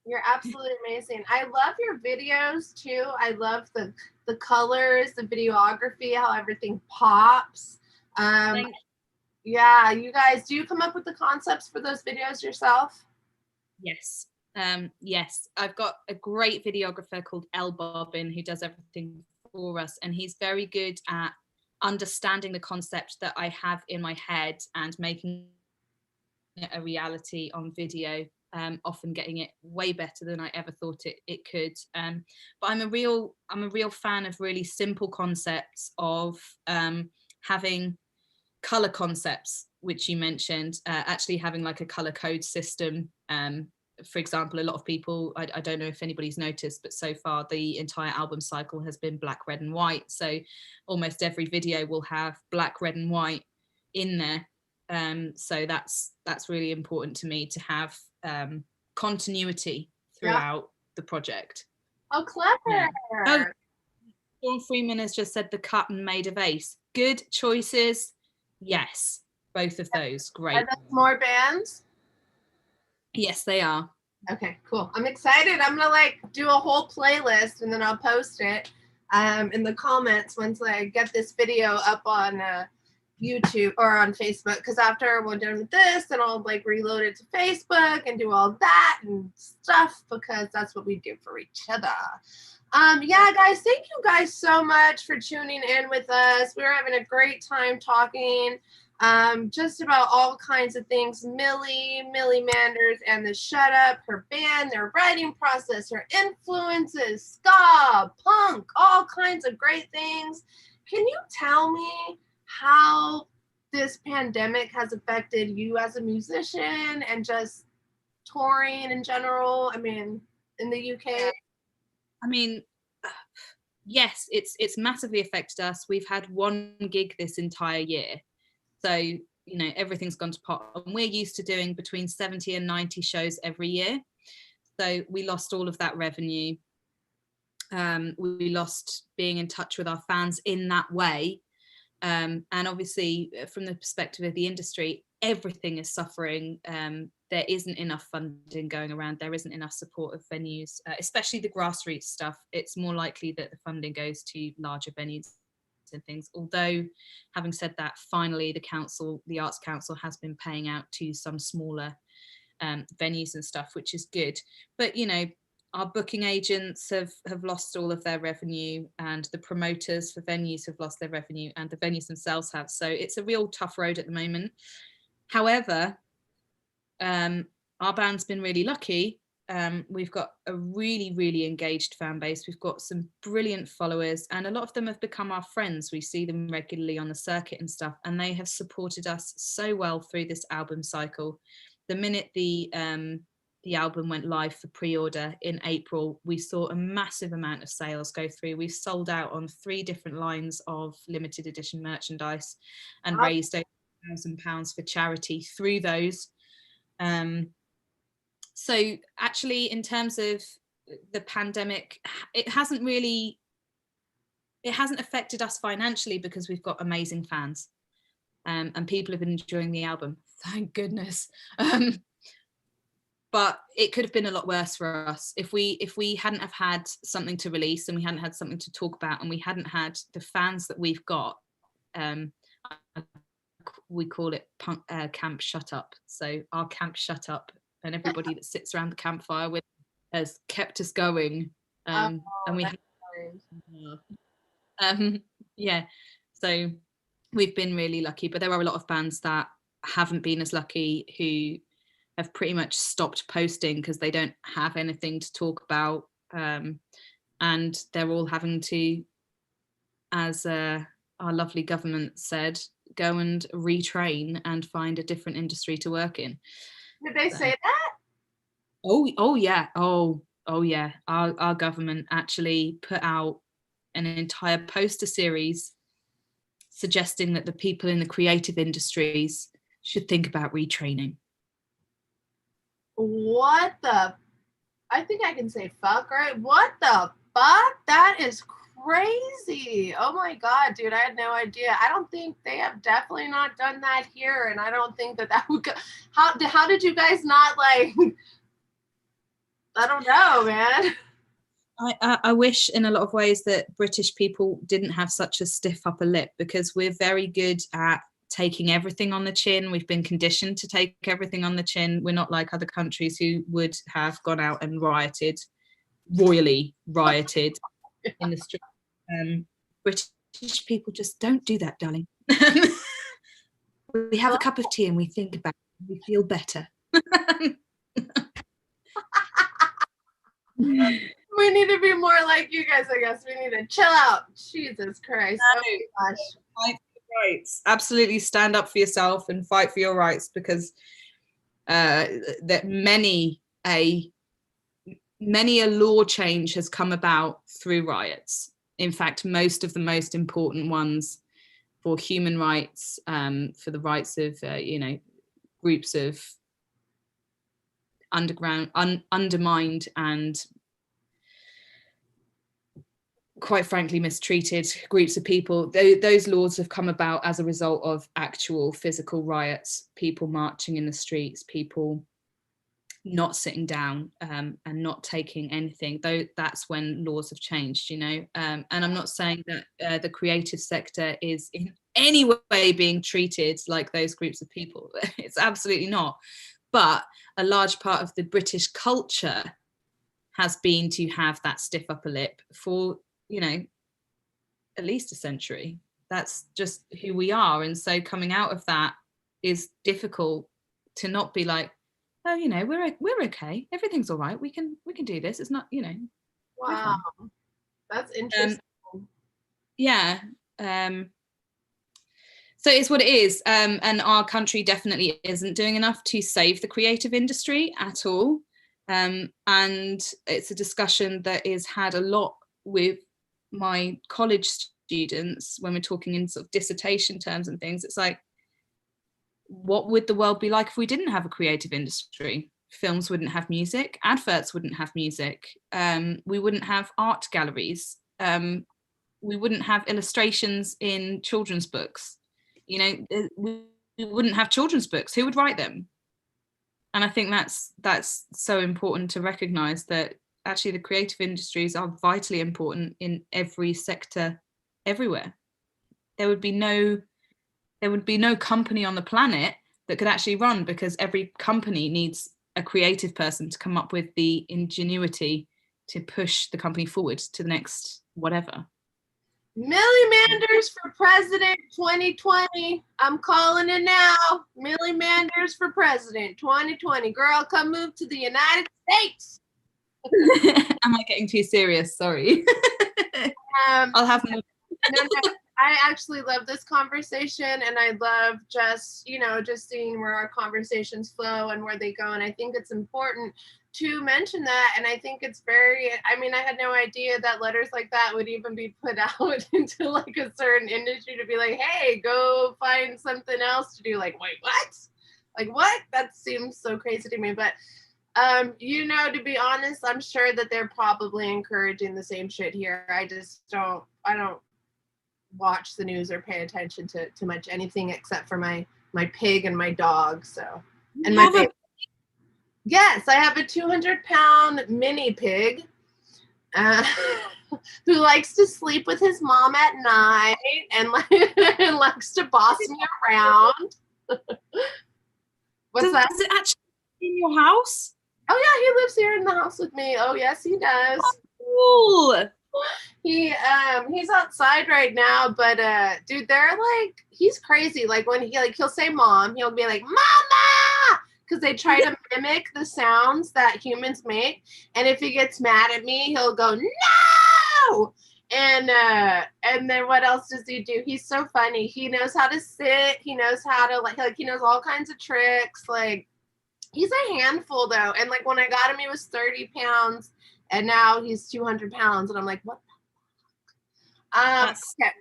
Speaker 1: You're absolutely amazing. I love your videos too. I love the colors, the videography, how everything pops. Yeah, you guys, do you come up with the concepts for those videos yourself?
Speaker 2: Yes. Yes, I've got a great videographer called Elbin who does everything for us, and he's very good at understanding the concept that I have in my head and making it a reality on video, often getting it way better than I ever thought it could. But I'm a real fan of really simple concepts of having color concepts, which you mentioned, actually having like a color code system. For example, a lot of people, I don't know if anybody's noticed, but so far the entire album cycle has been black, red and white. So almost every video will have black, red and white in there. So that's really important to me, to have continuity throughout the project.
Speaker 1: Oh, clever.
Speaker 2: Yeah. Oh, Dawn Freeman has just said the cut and made of Ace. Good choices. Yes, both of those. Great.
Speaker 1: Are there more bands?
Speaker 2: Yes, they are.
Speaker 1: Okay, cool. I'm excited. I'm gonna like do a whole playlist and then I'll post it in the comments once I get this video up on YouTube or on Facebook, because after we're done with this, then I'll like reload it to Facebook and do all that and stuff, because that's what we do for each other. Yeah, guys, thank you guys so much for tuning in with us. We were having a great time talking just about all kinds of things. Millie Manders and the Shutup, her band, their writing process, her influences, ska, punk, all kinds of great things. Can you tell me how this pandemic has affected you as a musician and just touring in general? I mean, in the UK?
Speaker 2: I mean, yes, it's massively affected us. We've had one gig this entire year. So, you know, everything's gone to pot. And we're used to doing between 70 and 90 shows every year. So we lost all of that revenue. We lost being in touch with our fans in that way. And obviously, from the perspective of the industry, everything is suffering. There isn't enough funding going around. There isn't enough support of venues, especially the grassroots stuff. It's more likely that the funding goes to larger venues and things. Although, having said that, finally the Arts Council has been paying out to some smaller venues and stuff, which is good. But, you know, our booking agents have lost all of their revenue, and the promoters for venues have lost their revenue, and the venues themselves have. So it's a real tough road at the moment. However, our band's been really lucky. We've got a really, really engaged fan base. We've got some brilliant followers, and a lot of them have become our friends. We see them regularly on the circuit and stuff, and they have supported us so well through this album cycle. The minute the album went live for pre-order in April, we saw a massive amount of sales go through. We've sold out on 3 different lines of limited edition merchandise and raised over £1,000 for charity through those. So actually, in terms of the pandemic, it hasn't affected us financially, because we've got amazing fans, and people have been enjoying the album, thank goodness. But it could have been a lot worse for us if we hadn't have had something to release, and we hadn't had something to talk about, and we hadn't had the fans that we've got. We call it Camp Shutup. So our Camp Shutup, and everybody that sits around the campfire with has kept us going. And we yeah, so we've been really lucky. But there are a lot of bands that haven't been as lucky, who have pretty much stopped posting because they don't have anything to talk about, and they're all having to, as our lovely government said, go and retrain and find a different industry to work in.
Speaker 1: Did they say that?
Speaker 2: Oh yeah. Our government actually put out an entire poster series suggesting that the people in the creative industries should think about retraining.
Speaker 1: What the? I think I can say fuck, right? What the fuck? That is crazy. Oh my God, dude, I had no idea. I don't think they have definitely not done that here. And I don't think that would go. How did you guys not like, I don't know, man.
Speaker 2: I wish in a lot of ways that British people didn't have such a stiff upper lip, because we're very good at taking everything on the chin. We've been conditioned to take everything on the chin. We're not like other countries who would have gone out and royally rioted in the street. British people just don't do that, darling. We have a cup of tea and we think about it, we feel better.
Speaker 1: We need to be more like you guys, I guess. We need to chill out. Jesus Christ. Oh my gosh.
Speaker 2: Rights. Absolutely stand up for yourself and fight for your rights, because that many a law change has come about through riots. In fact, most of the most important ones for human rights, for the rights of groups of undermined and quite frankly mistreated groups of people. Those laws have come about as a result of actual physical riots, people marching in the streets, people not sitting down and not taking anything. Though that's when laws have changed, and I'm not saying that the creative sector is in any way being treated like those groups of people. It's absolutely not. But a large part of the British culture has been to have that stiff upper lip for at least a century. That's just who we are. And so coming out of that is difficult, to not be like, oh, we're okay, everything's all right, we can do this, it's not,
Speaker 1: wow, that's interesting.
Speaker 2: Yeah. So it's what it is, and our country definitely isn't doing enough to save the creative industry at all, and it's a discussion that is had a lot with my college students when we're talking in sort of dissertation terms and things. It's like, what would the world be like if we didn't have a creative industry? Films wouldn't have music, adverts wouldn't have music, we wouldn't have art galleries, we wouldn't have illustrations in children's books, we wouldn't have children's books. Who would write them? And I think that's so important to recognize, that actually the creative industries are vitally important in every sector, everywhere. There would be no company on the planet that could actually run, because every company needs a creative person to come up with the ingenuity to push the company forward to the next whatever.
Speaker 1: Millie Manders for president 2020. I'm calling it now. Millie Manders for president 2020. Girl, come move to the United States.
Speaker 2: Am I getting too serious? Sorry. I'll have more.
Speaker 1: No, I actually love this conversation, and I love just seeing where our conversations flow and where they go. And I think it's important to mention that. And I think it's I had no idea that letters like that would even be put out into like a certain industry, to be like, hey, go find something else to do. Like, wait, what? Like, what? That seems so crazy to me. But to be honest, I'm sure that they're probably encouraging the same shit here. I don't watch the news or pay attention to much anything except for my pig and my dog. So, and my baby. Yes, I have a 200-pound mini pig who likes to sleep with his mom at night and likes to boss me around. What's that? Does
Speaker 2: it actually in your house?
Speaker 1: Oh yeah, he lives here in the house with me. Oh yes, he does.
Speaker 2: Oh, cool.
Speaker 1: He's outside right now, but dude, he's crazy. Like when he'll say mom, he'll be like mama, because they try to mimic the sounds that humans make. And if he gets mad at me, he'll go no. And then what else does he do? He's so funny. He knows how to sit. He knows how to he knows all kinds of tricks. Like, he's a handful though. And like when I got him, he was 30 pounds, and now he's 200 pounds. And I'm like, what? Okay.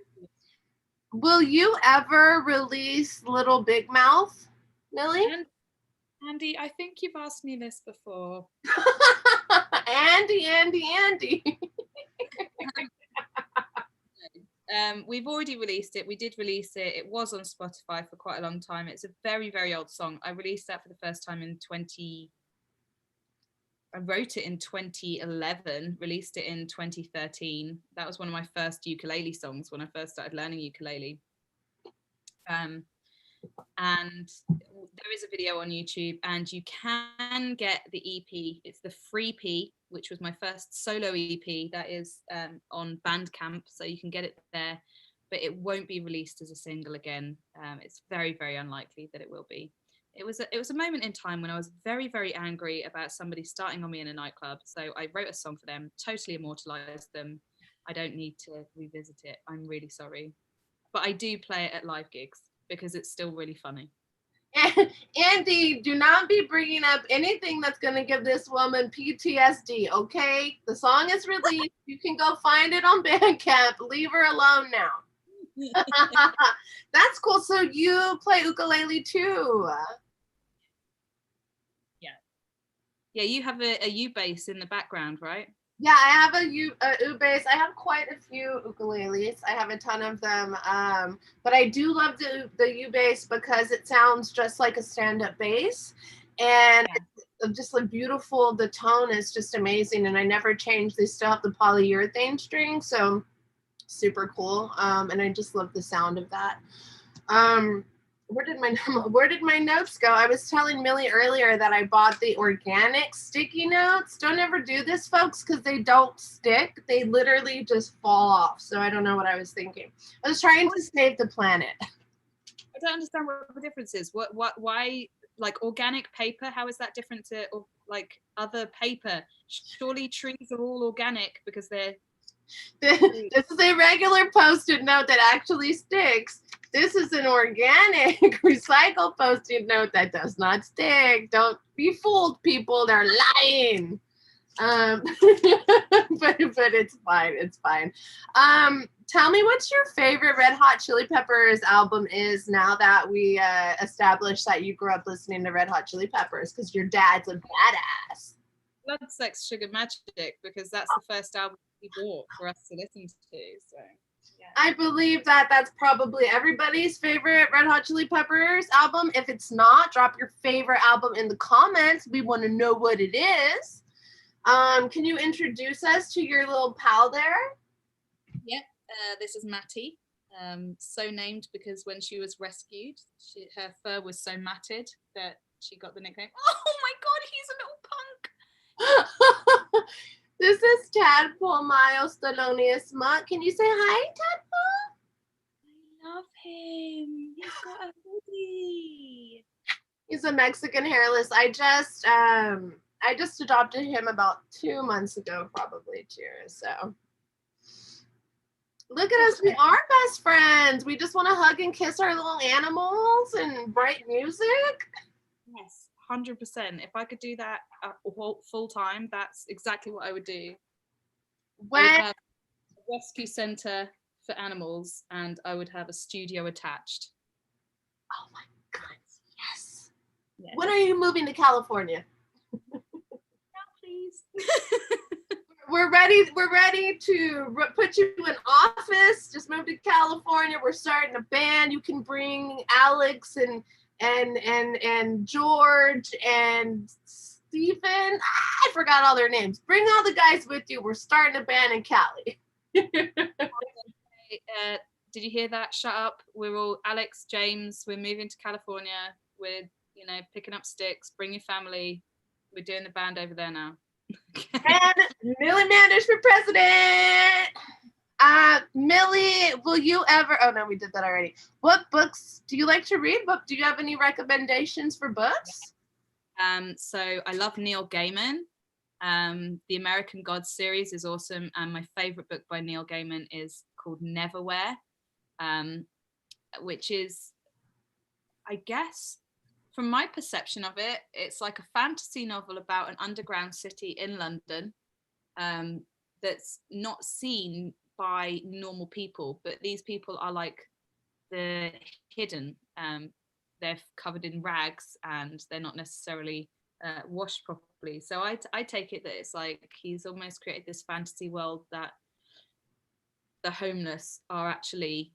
Speaker 1: Will you ever release Little Big Mouth, Millie?
Speaker 2: Andy, I think you've asked me this before.
Speaker 1: Andy.
Speaker 2: We've already released it. We did release it. It was on Spotify for quite a long time. It's a very, very old song. I released that for the first time I wrote it in 2011, released it in 2013. That was one of my first ukulele songs when I first started learning ukulele. And there is a video on YouTube, and you can get the EP. It's the free P, which was my first solo EP. That is on Bandcamp, so you can get it there, but it won't be released as a single again. It's very, very unlikely that it will be. It was a moment in time when I was very, very angry about somebody starting on me in a nightclub. So I wrote a song for them, totally immortalized them. I don't need to revisit it. I'm really sorry. But I do play it at live gigs because it's still really funny.
Speaker 1: Andy, do not be bringing up anything that's going to give this woman PTSD, okay? The song is released. You can go find it on Bandcamp. Leave her alone now. That's cool. So you play ukulele too?
Speaker 2: Yeah, you have a U bass in the background, right?
Speaker 1: Yeah, I have a bass. I have quite a few ukuleles. I have a ton of them. But I do love the U bass because it sounds just like a stand-up bass, and it's just like beautiful. The tone is just amazing, and I never change. They still have the polyurethane string, so super cool. And I just love the sound of that. Where did my notes go? I was telling Millie earlier that I bought the organic sticky notes. Don't ever do this, folks, because they don't stick. They literally just fall off. So I don't know what I was thinking. I was trying to save the planet.
Speaker 2: I don't understand what the difference is. Why, like organic paper? How is that different to like other paper? Surely trees are all organic because they're.
Speaker 1: This is a regular Post-it note that actually sticks. This is an organic recycled Post-it note that does not stick. Don't be fooled, people. They're lying. But it's fine. It's fine. Tell me what's your favorite Red Hot Chili Peppers album is now that we established that you grew up listening to Red Hot Chili Peppers because your dad's a badass.
Speaker 2: Blood, Sex, Sugar, Magic, because that's the first album he bought for us to listen to. So yeah.
Speaker 1: I believe that that's probably everybody's favorite Red Hot Chili Peppers album. If it's not, drop your favorite album in the comments. We want to know what it is. Can you introduce us to your little pal there?
Speaker 2: Yep. This is Matty. So named because when she was rescued, her fur was so matted that she got the nickname. Oh my God, he's a little punk.
Speaker 1: This is Tadpole Miles Thelonious Monk. Can you say hi, Tadpole?
Speaker 2: I love him. He's got a hoodie.
Speaker 1: He's a Mexican hairless. I just adopted him about 2 months ago, probably too. So look at us. We are best friends. We just want to hug and kiss our little animals and bright music.
Speaker 2: Yes. 100%. If I could do that full time, that's exactly what I would do.
Speaker 1: When
Speaker 2: I would have a rescue center for animals, and I would have a studio attached.
Speaker 1: Oh my God! Yes. When are you moving to California?
Speaker 2: No, please.
Speaker 1: We're ready to put you in office. Just move to California. We're starting a band. You can bring Alex and George and Stephen. I forgot all their names. Bring all the guys with you. We're starting a band in Cali.
Speaker 2: Did you hear that? Shut up. We're all Alex, James. We're moving to California. We're picking up sticks. Bring your family. We're doing the band over there now.
Speaker 1: And Millie Manders for president. Millie, will you ever? Oh no, we did that already. What books do you like to read? Do you have any recommendations for books?
Speaker 2: So I love Neil Gaiman. The American Gods series is awesome, and my favorite book by Neil Gaiman is called Neverwhere, which is, I guess, from my perception of it, it's like a fantasy novel about an underground city in London that's not seen by normal people, but these people are like the hidden. They're covered in rags and they're not necessarily washed properly. So I take it that it's like he's almost created this fantasy world that the homeless are actually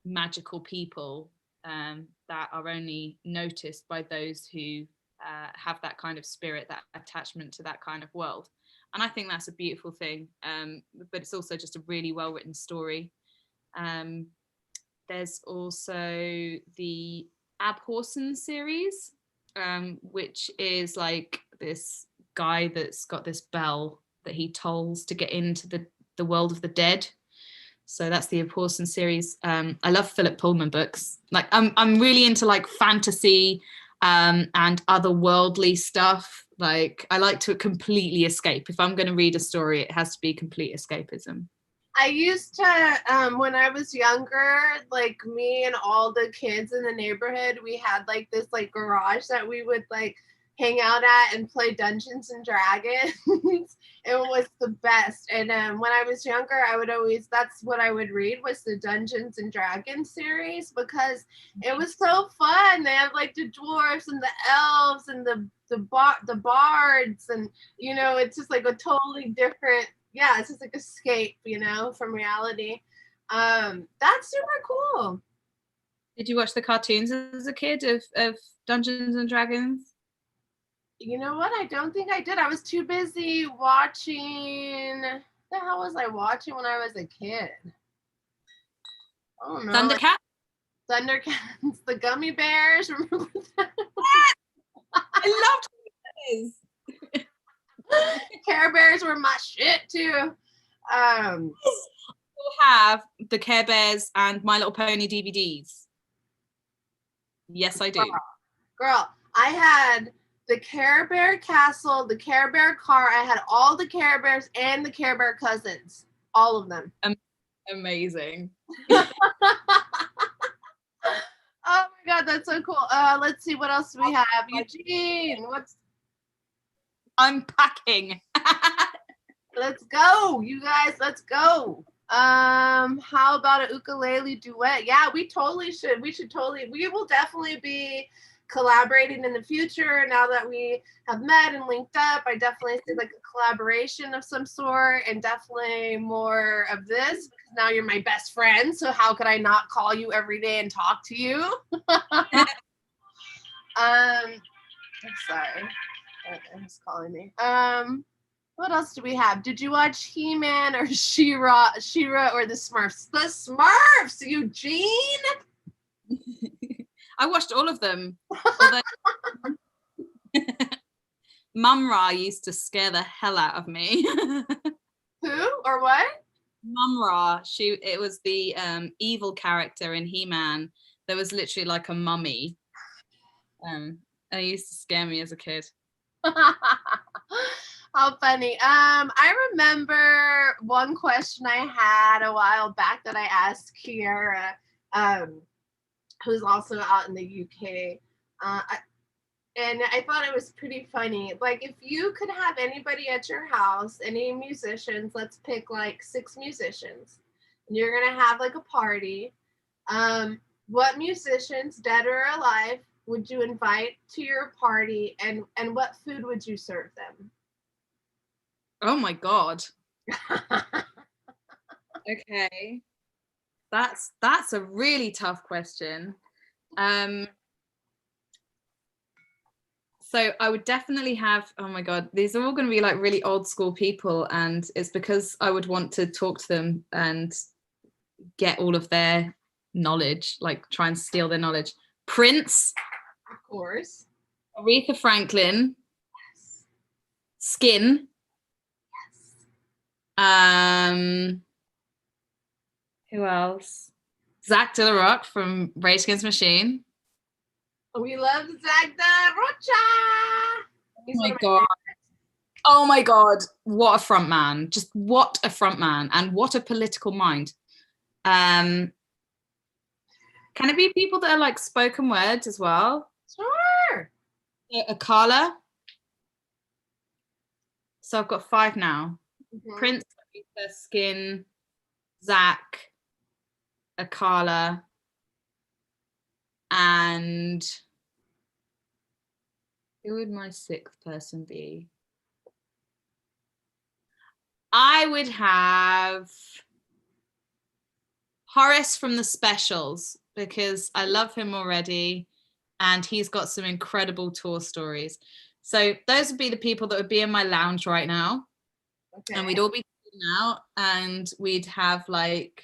Speaker 2: magical people that are only noticed by those who have that kind of spirit, that attachment to that kind of world. And I think that's a beautiful thing, but it's also just a really well-written story. There's also the Abhorsen series, which is like this guy that's got this bell that he tolls to get into the world of the dead. So that's the Abhorsen series. I love Philip Pullman books. Like I'm really into like fantasy and otherworldly stuff. Like I like to completely escape. If I'm going to read a story, it has to be complete escapism.
Speaker 1: I used to, when I was younger, like me and all the kids in the neighborhood, we had like this like garage that we would like hang out at and play Dungeons and Dragons. It was the best. And when I was younger, that's what I would read, was the Dungeons and Dragons series, because it was so fun. They have like the dwarves and the elves and the bards, and it's just like a totally different, it's just like escape, from reality. That's super cool.
Speaker 2: Did you watch the cartoons as a kid of Dungeons and Dragons?
Speaker 1: You know what? I don't think I did. I was too busy watching. What the hell was I watching when I was a kid? Oh no. Thundercats, the gummy bears. Remember that?
Speaker 2: I loved those.
Speaker 1: Care Bears were my shit too.
Speaker 2: We'll have the Care Bears and My Little Pony DVDs. Yes, I do.
Speaker 1: Girl, I had the Care Bear castle, the Care Bear car. I had all the Care Bears and the Care Bear cousins. All of them.
Speaker 2: Amazing.
Speaker 1: Oh my God, that's so cool. Let's see, what else do we have? Eugene,
Speaker 2: I'm packing.
Speaker 1: Let's go, you guys. Let's go. How about a ukulele duet? Yeah, we totally should. We will definitely be collaborating in the future now that we have met and linked up. I definitely see like a collaboration of some sort, and definitely more of this, because now you're my best friend. So how could I not call you every day and talk to you? I'm sorry. It's calling me. What else do we have? Did you watch He-Man or She-Ra or the Smurfs? The Smurfs, Eugene!
Speaker 2: I watched all of them. Mum-Ra used to scare the hell out of me.
Speaker 1: Who or what?
Speaker 2: Mum-Ra. It was the evil character in He-Man. There was literally like a mummy. And it used to scare me as a kid.
Speaker 1: How funny. I remember one question I had a while back that I asked Kiara, who's also out in the UK. And I thought it was pretty funny. Like, if you could have anybody at your house, any musicians, let's pick like 6 musicians, and you're going to have like a party. What musicians, dead or alive, would you invite to your party, and what food would you serve them?
Speaker 2: Oh my God. Okay. That's a really tough question. So I would definitely have, oh my God, these are all going to be like really old school people, and it's because I would want to talk to them and get all of their knowledge, like try and steal their knowledge. Prince.
Speaker 1: Of course.
Speaker 2: Aretha Franklin.
Speaker 1: Yes.
Speaker 2: Skin.
Speaker 1: Yes.
Speaker 2: Who else? Zach De La Rock from Rage Against the Machine.
Speaker 1: We love Zach De La Rocha.
Speaker 2: Oh my God. What a front man. Just what a front man, and what a political mind. Can it be people that are like spoken words as well?
Speaker 1: Sure.
Speaker 2: Akala. So I've got 5 now. Mm-hmm. Prince, Aretha, Skin, Zach, Akala, and who would my 6th person be? I would have Horace from the Specials, because I love him already and he's got some incredible tour stories. So those would be the people that would be in my lounge right now. Okay. And we'd all be out, and we'd have like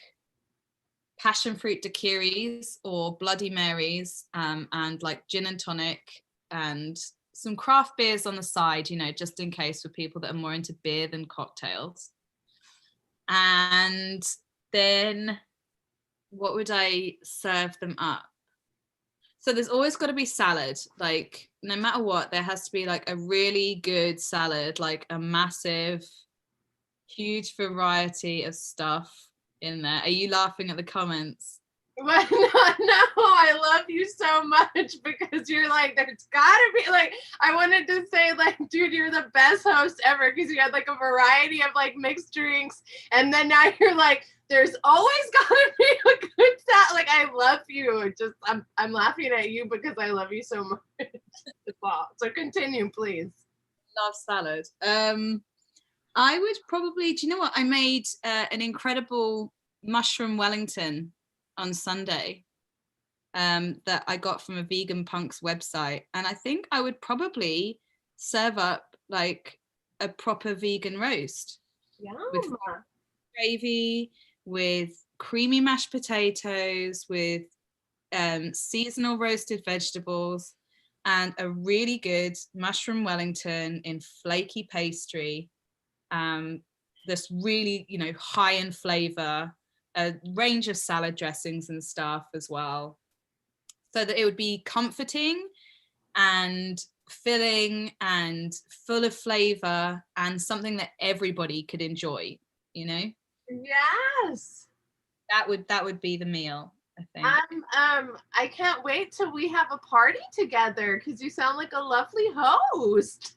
Speaker 2: passion fruit daiquiris or Bloody Marys, and like gin and tonic and some craft beers on the side, just in case, for people that are more into beer than cocktails. And then what would I serve them up? So there's always got to be salad. Like, no matter what, there has to be like a really good salad, like a massive, huge variety of stuff in there. Are you laughing at the comments?
Speaker 1: But no, I love you so much because you're like, there's gotta be like, I wanted to say like, dude, you're the best host ever because you had like a variety of like mixed drinks, and then now you're like, there's always gotta be a good salad. Like I love you. Just I'm laughing at you because I love you so much. That's all. So continue, please.
Speaker 2: Love salad. I would probably, do you know what? I made an incredible mushroom Wellington on Sunday that I got from a vegan punk's website. And I think I would probably serve up like a proper vegan roast.
Speaker 1: Yeah.
Speaker 2: With gravy, with creamy mashed potatoes, with seasonal roasted vegetables, and a really good mushroom Wellington in flaky pastry. That's really, high in flavor, a range of salad dressings and stuff as well, so that it would be comforting and filling and full of flavor and something that everybody could enjoy.
Speaker 1: Yes.
Speaker 2: That would be the meal, I think.
Speaker 1: I can't wait till we have a party together because you sound like a lovely host.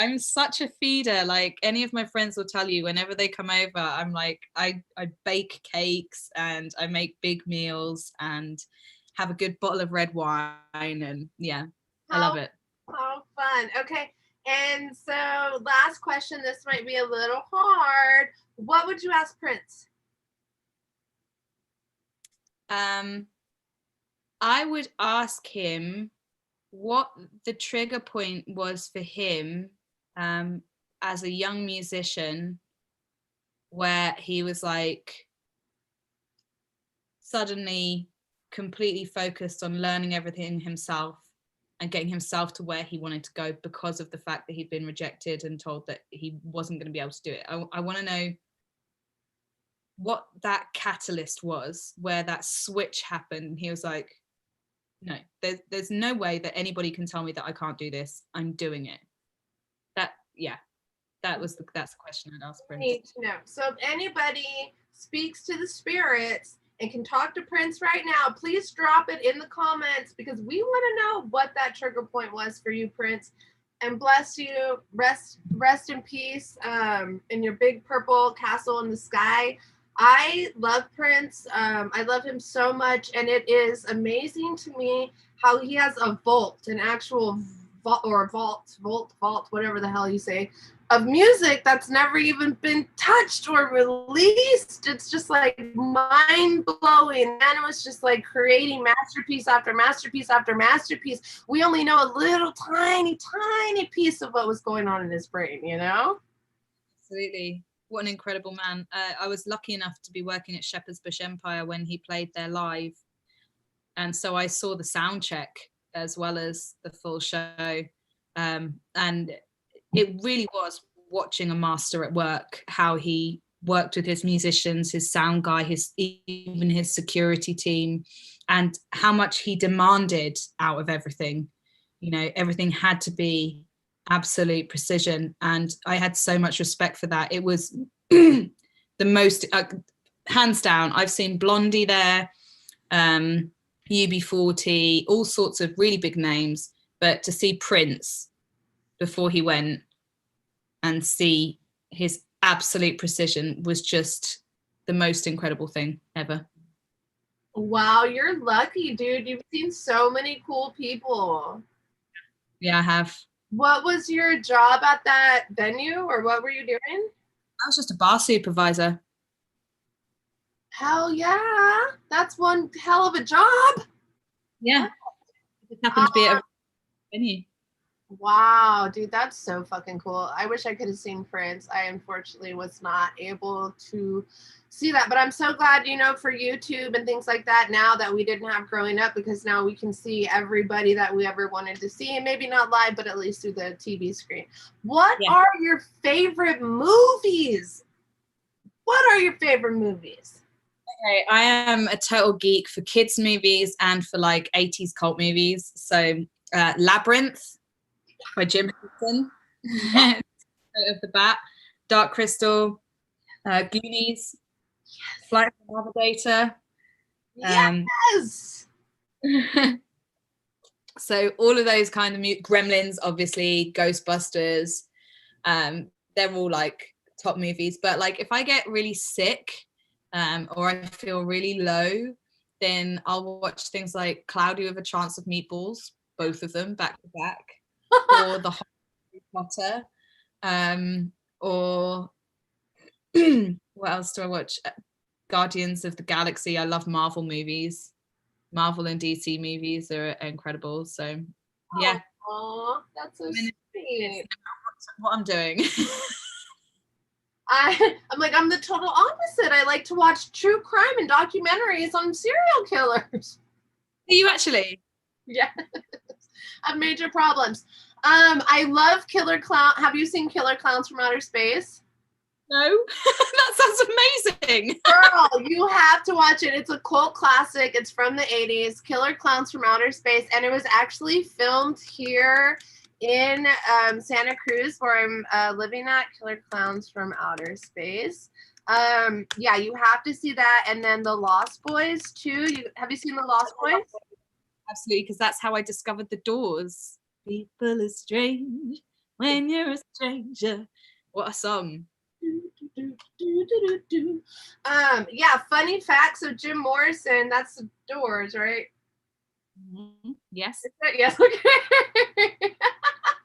Speaker 2: I'm such a feeder. Like any of my friends will tell you, whenever they come over, I'm like, I bake cakes and I make big meals and have a good bottle of red wine, and I love it.
Speaker 1: How fun. Okay. And so last question, this might be a little hard. What would you ask Prince?
Speaker 2: I would ask him what the trigger point was for him as a young musician, where he was like suddenly completely focused on learning everything himself and getting himself to where he wanted to go because of the fact that he'd been rejected and told that he wasn't going to be able to do it. I want to know what that catalyst was, where that switch happened. He was like, no, there's no way that anybody can tell me that I can't do this. I'm doing it. That's the question I'd ask Prince.
Speaker 1: Need to know. So if anybody speaks to the spirits and can talk to Prince right now, please drop it in the comments because we want to know what that trigger point was for you, Prince. And bless you. Rest in peace in your big purple castle in the sky. I love Prince. I love him so much, and it is amazing to me how he has a vault, an actual vault, whatever the hell you say, of music that's never even been touched or released. It's just like mind-blowing. Man was just like creating masterpiece after masterpiece after masterpiece. We only know a little tiny piece of what was going on in his brain,
Speaker 2: Absolutely. What an incredible man. I was lucky enough to be working at Shepherd's Bush Empire when he played there live, and so I saw the sound check as well as the full show, and it really was watching a master at work, how he worked with his musicians, his sound guy, even his security team, and how much he demanded out of everything. Everything had to be absolute precision, and I had so much respect for that. It was the most hands down. I've seen Blondie there, UB40, all sorts of really big names, but to see Prince before he went and see his absolute precision was just the most incredible thing ever.
Speaker 1: Wow, you're lucky, dude. You've seen so many cool people.
Speaker 2: Yeah, I have.
Speaker 1: What was your job at that venue, or what were you doing?
Speaker 2: I was just a bar supervisor.
Speaker 1: Hell yeah. That's one hell of a job.
Speaker 2: Yeah. It happened to be at a venue.
Speaker 1: Wow, dude, that's so fucking cool. I wish I could have seen Prince. I unfortunately was not able to see that, but I'm so glad, for YouTube and things like that now that we didn't have growing up, because now we can see everybody that we ever wanted to see, and maybe not live, but at least through the TV screen. What are your favorite movies? What are your favorite movies?
Speaker 2: Okay, I am a total geek for kids movies and for like 80s cult movies. So Labyrinth by Jim Henson, of the bat, Dark Crystal, Goonies, Flight of the Navigator.
Speaker 1: Yes.
Speaker 2: So all of those kind of Gremlins, obviously, Ghostbusters, they're all like top movies. But like if I get really sick or I feel really low, then I'll watch things like Cloudy with a Chance of Meatballs, both of them back to back, or the Harry Potter, or what else do I watch? Guardians of the Galaxy. I love Marvel movies. Marvel and DC movies are incredible. So yeah.
Speaker 1: Oh, that's so sweet.
Speaker 2: What I'm doing.
Speaker 1: I'm like, I'm the total opposite. I like to watch true crime and documentaries on serial killers.
Speaker 2: Are you actually?
Speaker 1: Yeah. I have major problems. I love Killer Clown. Have you seen Killer Clowns from Outer Space?
Speaker 2: No. That sounds amazing.
Speaker 1: Girl, you have to watch it. It's a cult classic. It's from the 80s, Killer Clowns from Outer Space. And it was actually filmed here in Santa Cruz, where I'm living at, Killer Clowns from Outer Space. Yeah, you have to see that. And then The Lost Boys, too. Have you seen The Lost Boys?
Speaker 2: Absolutely, because that's how I discovered The Doors. People are strange when you're a stranger. What a song.
Speaker 1: Yeah, funny fact. So Jim Morrison, that's The Doors, right?
Speaker 2: Mm-hmm. Yes.
Speaker 1: Yes. Okay.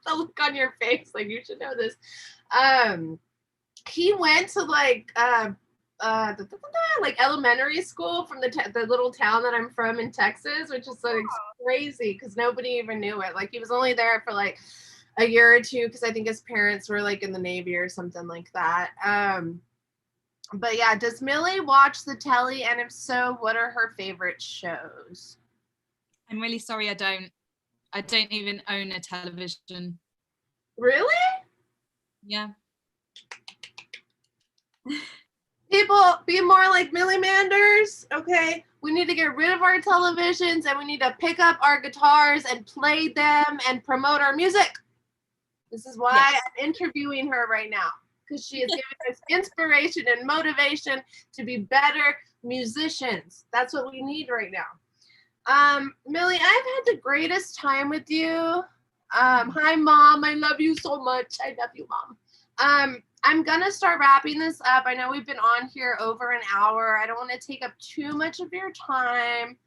Speaker 1: The look on your face, like you should know this. He went to like elementary school from the little town that I'm from in Texas, which is like crazy because nobody even knew it. Like he was only there for like a year or two because I think his parents were like in the Navy or something like that. But yeah, does Millie watch the telly? And if so, what are her favorite shows?
Speaker 2: I'm really sorry, I don't even own a television.
Speaker 1: Really?
Speaker 2: Yeah.
Speaker 1: People, be more like Millie Manders, okay? We need to get rid of our televisions and we need to pick up our guitars and play them and promote our music. This is why I'm interviewing her right now, because she is giving us inspiration and motivation to be better musicians. That's what we need right now. Millie, I've had the greatest time with you. Hi, Mom. I love you so much. I love you, Mom. I'm going to start wrapping this up. I know we've been on here over an hour. I don't want to take up too much of your time.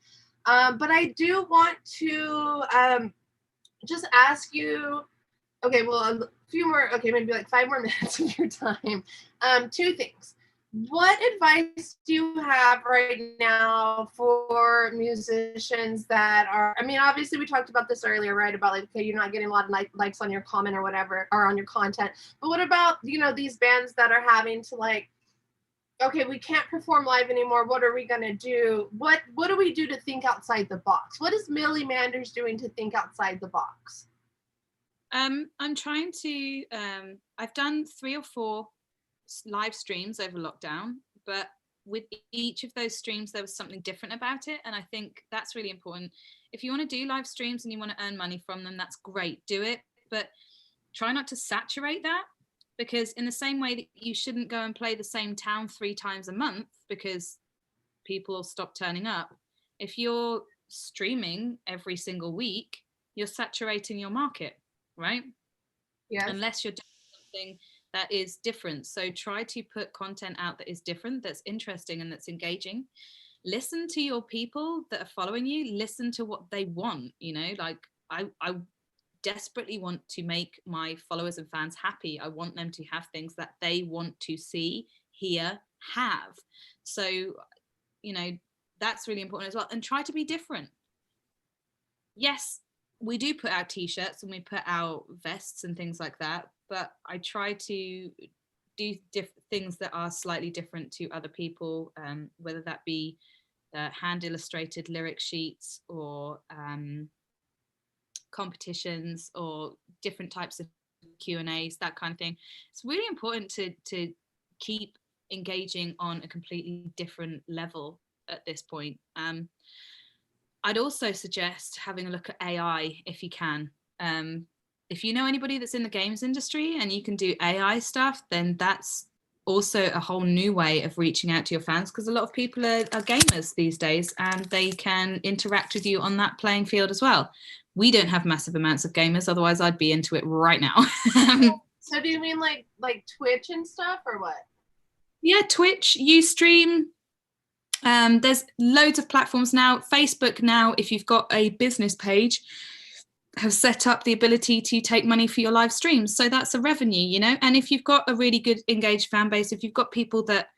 Speaker 1: But I do want to just ask you, okay, well, a few more, okay, maybe like 5 more minutes of your time. 2 things. What advice do you have right now for musicians that are, I mean, obviously we talked about this earlier, right? About like, okay, you're not getting a lot of likes on your comment or whatever, or on your content. But what about, these bands that are having to like, okay, we can't perform live anymore. What are we going to do? What do we do to think outside the box? What is Millie Manders doing to think outside the box?
Speaker 2: I'm trying to, I've done 3 or 4 live streams over lockdown, but with each of those streams there was something different about it, and I think that's really important. If you want to do live streams and you want to earn money from them, that's great, do it, but try not to saturate that, because in the same way that you shouldn't go and play the same town 3 times a month because people will stop turning up, if you're streaming every single week, you're saturating your market, right?
Speaker 1: Yes.
Speaker 2: Unless you're doing something that is different. So try to put content out that is different, that's interesting and that's engaging. Listen to your people that are following you. Listen to what they want. Like I desperately want to make my followers and fans happy. I want them to have things that they want to see, hear, have. So, that's really important as well. And try to be different. Yes, we do put out t-shirts and we put out vests and things like that, but I try to do things that are slightly different to other people, whether that be hand illustrated lyric sheets or competitions or different types of Q&As, that kind of thing. It's really important to keep engaging on a completely different level at this point. I'd also suggest having a look at AI if you can. If you know anybody that's in the games industry and you can do AI stuff, then that's also a whole new way of reaching out to your fans, because a lot of people are gamers these days and they can interact with you on that playing field as well. We don't have massive amounts of gamers, otherwise I'd be into it right now.
Speaker 1: So do you mean like Twitch and stuff, or what?
Speaker 2: Yeah, Twitch, Ustream. There's loads of platforms now. Facebook now, if you've got a business page, have set up the ability to take money for your live streams. So that's a revenue, you know. And if you've got a really good engaged fan base, if you've got people that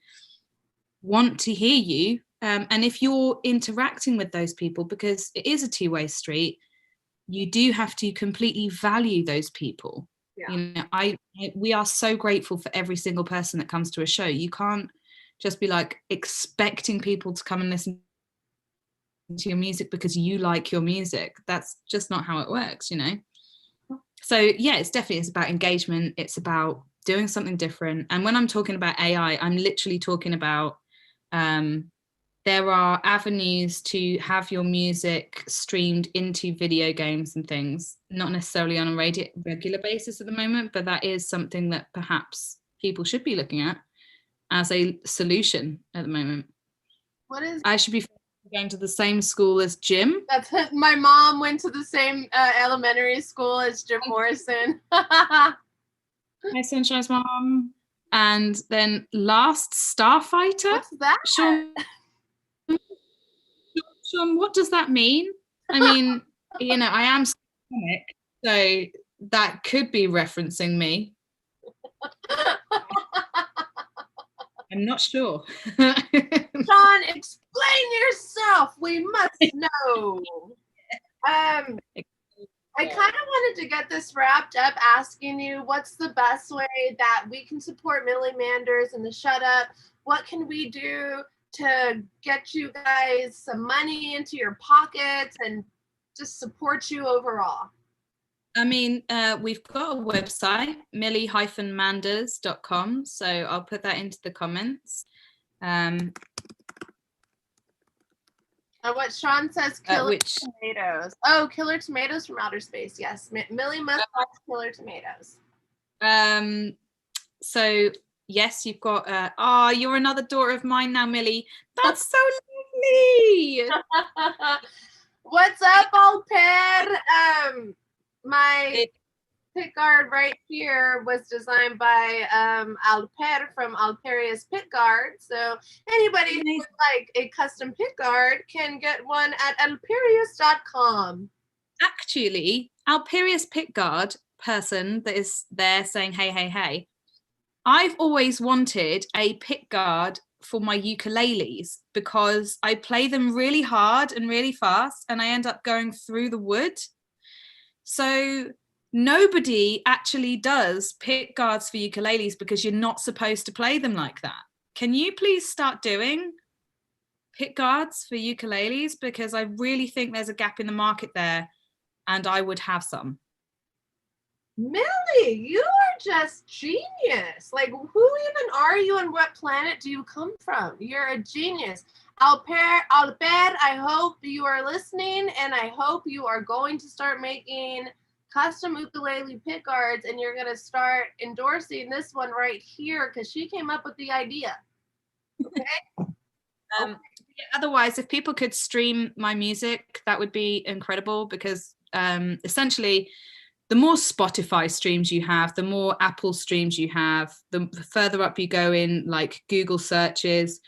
Speaker 2: want to hear you, and if you're interacting with those people, because it is a two-way street, you do have to completely value those people.
Speaker 1: Yeah.
Speaker 2: You know, we are so grateful for every single person that comes to a show. You can't just be like expecting people to come and listen to your music because you like your music. That's just not how it works, you know. So yeah, it's about engagement. It's about doing something different. And when I'm talking about AI, I'm literally talking about there are avenues to have your music streamed into video games and things, not necessarily on a regular basis at the moment, but that is something that perhaps people should be looking at as a solution at the moment.
Speaker 1: What is?
Speaker 2: I should be going to the same school as Jim.
Speaker 1: That's it. My mom went to the same elementary school as Jim Morrison.
Speaker 2: Hi, Sunshine's mom. And then last Starfighter.
Speaker 1: What's that?
Speaker 2: Sean, what does that mean? I mean, you know, I am comic, so that could be referencing me. I'm not sure.
Speaker 1: Sean, explain yourself. We must know. I kind of wanted to get this wrapped up asking you, what's the best way that we can support Millie Manders and the Shutup? What can we do to get you guys some money into your pockets and just support you overall?
Speaker 2: I mean, we've got a website, millie-manders.com. So I'll put that into the comments.
Speaker 1: And what Sean says, Killer Tomatoes. Oh, Killer Tomatoes from Outer Space. Yes, Millie must watch Killer Tomatoes.
Speaker 2: So yes, you've got. You're another daughter of mine now, Millie. That's so lovely.
Speaker 1: What's up, old pair? My pickguard right here was designed by Alper from Alperia's Pickguard. So anybody who would like a custom pickguard can get one at alperius.com.
Speaker 2: Actually, Alperia's Pickguard person that is there saying, hey, hey, hey, I've always wanted a pickguard for my ukuleles because I play them really hard and really fast and I end up going through the wood. So nobody actually does pick guards for ukuleles because you're not supposed to play them like that. Can you please start doing pick guards for ukuleles? Because I really think there's a gap in the market there and I would have some.
Speaker 1: Millie, you are just genius. Like, who even are you and what planet do you come from? You're a genius. Alper, I hope you are listening, and I hope you are going to start making custom ukulele pickguards, and you're going to start endorsing this one right here because she came up with the idea. Okay?
Speaker 2: Otherwise, if people could stream my music, that would be incredible because essentially the more Spotify streams you have, the more Apple streams you have, the further up you go in like Google searches,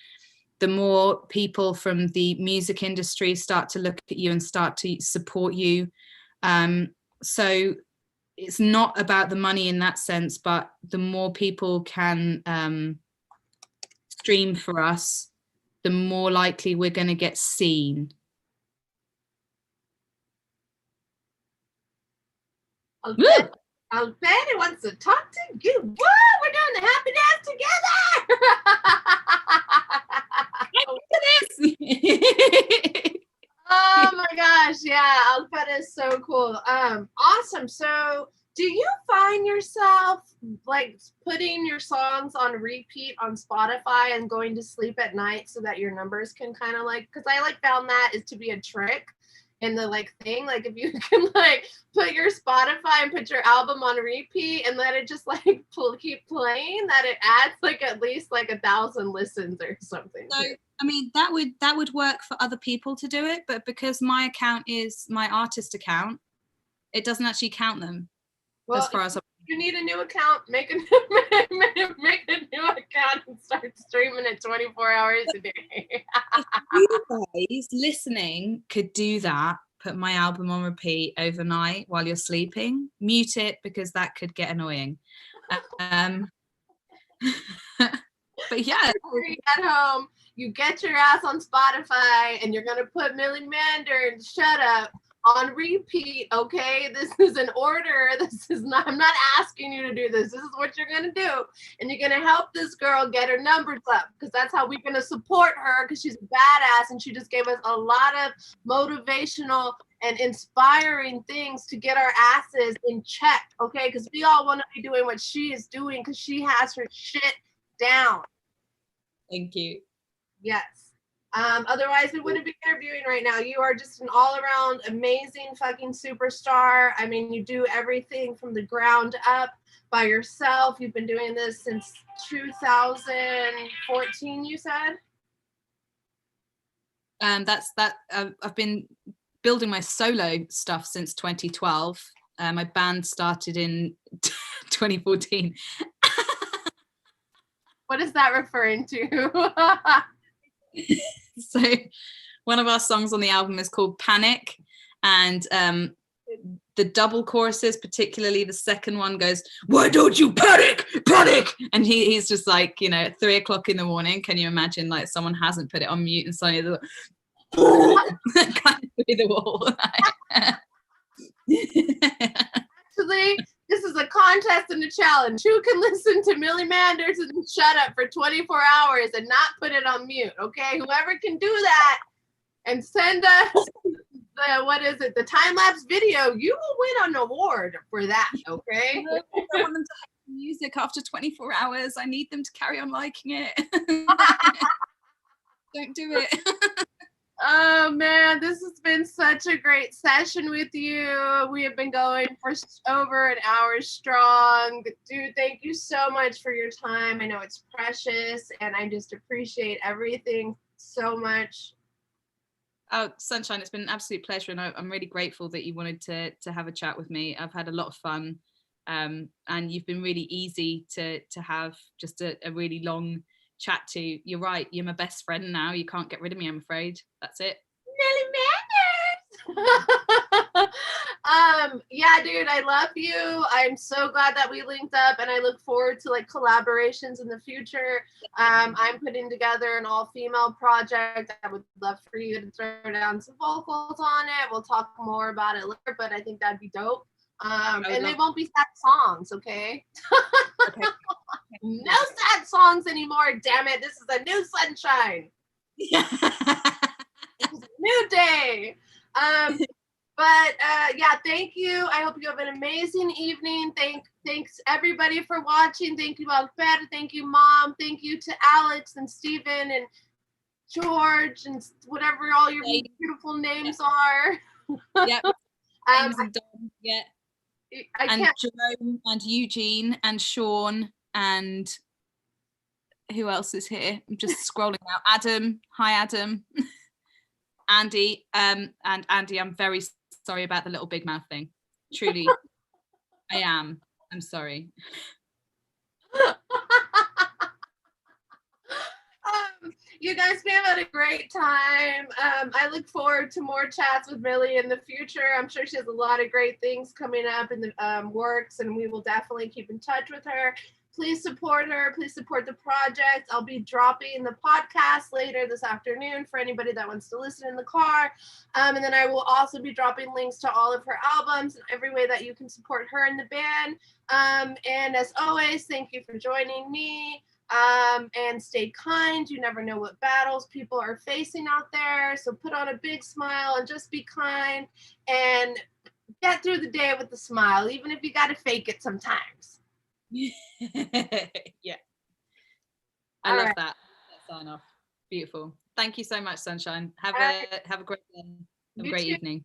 Speaker 2: the more people from the music industry start to look at you and start to support you. So it's not about the money in that sense, but the more people can stream for us, the more likely we're going to get seen.
Speaker 1: Alperi wants to talk to you. Whoa, we're doing the happy dance together. Oh my gosh, yeah, Alperi is so cool. Awesome. So do you find yourself like putting your songs on repeat on Spotify and going to sleep at night so that your numbers can kind of like, because I like found that is to be a trick. in the like thing, like if you can like put your Spotify and put your album on repeat and let it just like keep playing, that it adds like at least like 1,000 listens or something.
Speaker 2: So I mean that would work for other people to do it, but because my account is my artist account, it doesn't actually count them.
Speaker 1: Well,
Speaker 2: as far as
Speaker 1: you need a new account, make a make a new account and start streaming it 24 hours a day.
Speaker 2: If you guys listening could do that, put my album on repeat overnight while you're sleeping, mute it because that could get annoying. But yeah,
Speaker 1: at home, you get your ass on Spotify and you're gonna put Millie Manders Shutup on repeat. Okay, this is an order. This is not, I'm not asking you to do this. This is what you're gonna do, and you're gonna help this girl get her numbers up, because that's how we're gonna support her, because she's a badass and she just gave us a lot of motivational and inspiring things to get our asses in check. Okay, because we all want to be doing what she is doing, because she has her shit down.
Speaker 2: Thank you.
Speaker 1: Yes. Otherwise, we wouldn't be interviewing right now. You are just an all-around amazing fucking superstar. I mean, you do everything from the ground up by yourself. You've been doing this since 2014, you said?
Speaker 2: I've been building my solo stuff since 2012. My band started in 2014.
Speaker 1: What is that referring to?
Speaker 2: So one of our songs on the album is called Panic, and the double choruses, particularly the second one, goes, "Why don't you panic, panic?" And he's just like, you know, at 3 o'clock in the morning. Can you imagine, like, someone hasn't put it on mute and suddenly they're like, kind of through the wall.
Speaker 1: Actually, this is a contest and a challenge. Who can listen to Millie Manders and Shutup for 24 hours and not put it on mute? Okay, whoever can do that and send us the time-lapse video, you will win an award for that. Okay.
Speaker 2: I want them to have music after 24 hours. I need them to carry on liking it. Don't do it.
Speaker 1: Oh man, this has been such a great session with you. We have been going for over an hour strong. Dude, thank you so much for your time. I know it's precious, and I just appreciate everything so much.
Speaker 2: Oh, Sunshine, it's been an absolute pleasure, and I'm really grateful that you wanted to have a chat with me. I've had a lot of fun, and you've been really easy to have just a really long chat to. You're right, you're my best friend now. You can't get rid of me, I'm afraid. That's it.
Speaker 1: Millie Manders. Yeah, dude, I love you. I'm so glad that we linked up, and I look forward to like collaborations in the future. I'm putting together an all-female project. I would love for you to throw down some vocals on it. We'll talk more about it later, but I think that'd be dope. And they won't be sad songs, okay?
Speaker 2: Okay.
Speaker 1: No sad songs anymore, damn it. This is a new sunshine. It's a new day. But yeah, thank you. I hope you have an amazing evening. Thanks everybody for watching. Thank you, Alfred. Thank you, Mom. Thank you to Alex and Steven and George and whatever all your beautiful names are.
Speaker 2: Yep. Yeah. And Jerome and Eugene and Sean and who else is here? I'm just scrolling now. Adam. Hi, Adam. Andy. And Andy, I'm very sorry about the little big mouth thing. Truly, I am. I'm sorry.
Speaker 1: You guys have had a great time. I look forward to more chats with Millie in the future. I'm sure she has a lot of great things coming up in the works, and we will definitely keep in touch with her. Please support her. Please support the project. I'll be dropping the podcast later this afternoon for anybody that wants to listen in the car. And then I will also be dropping links to all of her albums and every way that you can support her in the band. And as always, thank you for joining me. And stay kind. You never know what battles people are facing out there. So put on a big smile and just be kind and get through the day with a smile, even if you got to fake it sometimes.
Speaker 2: Yeah. I love that sign off. Beautiful. Thank you so much, Sunshine. Have a great day. Have a
Speaker 1: You
Speaker 2: great
Speaker 1: too.
Speaker 2: evening.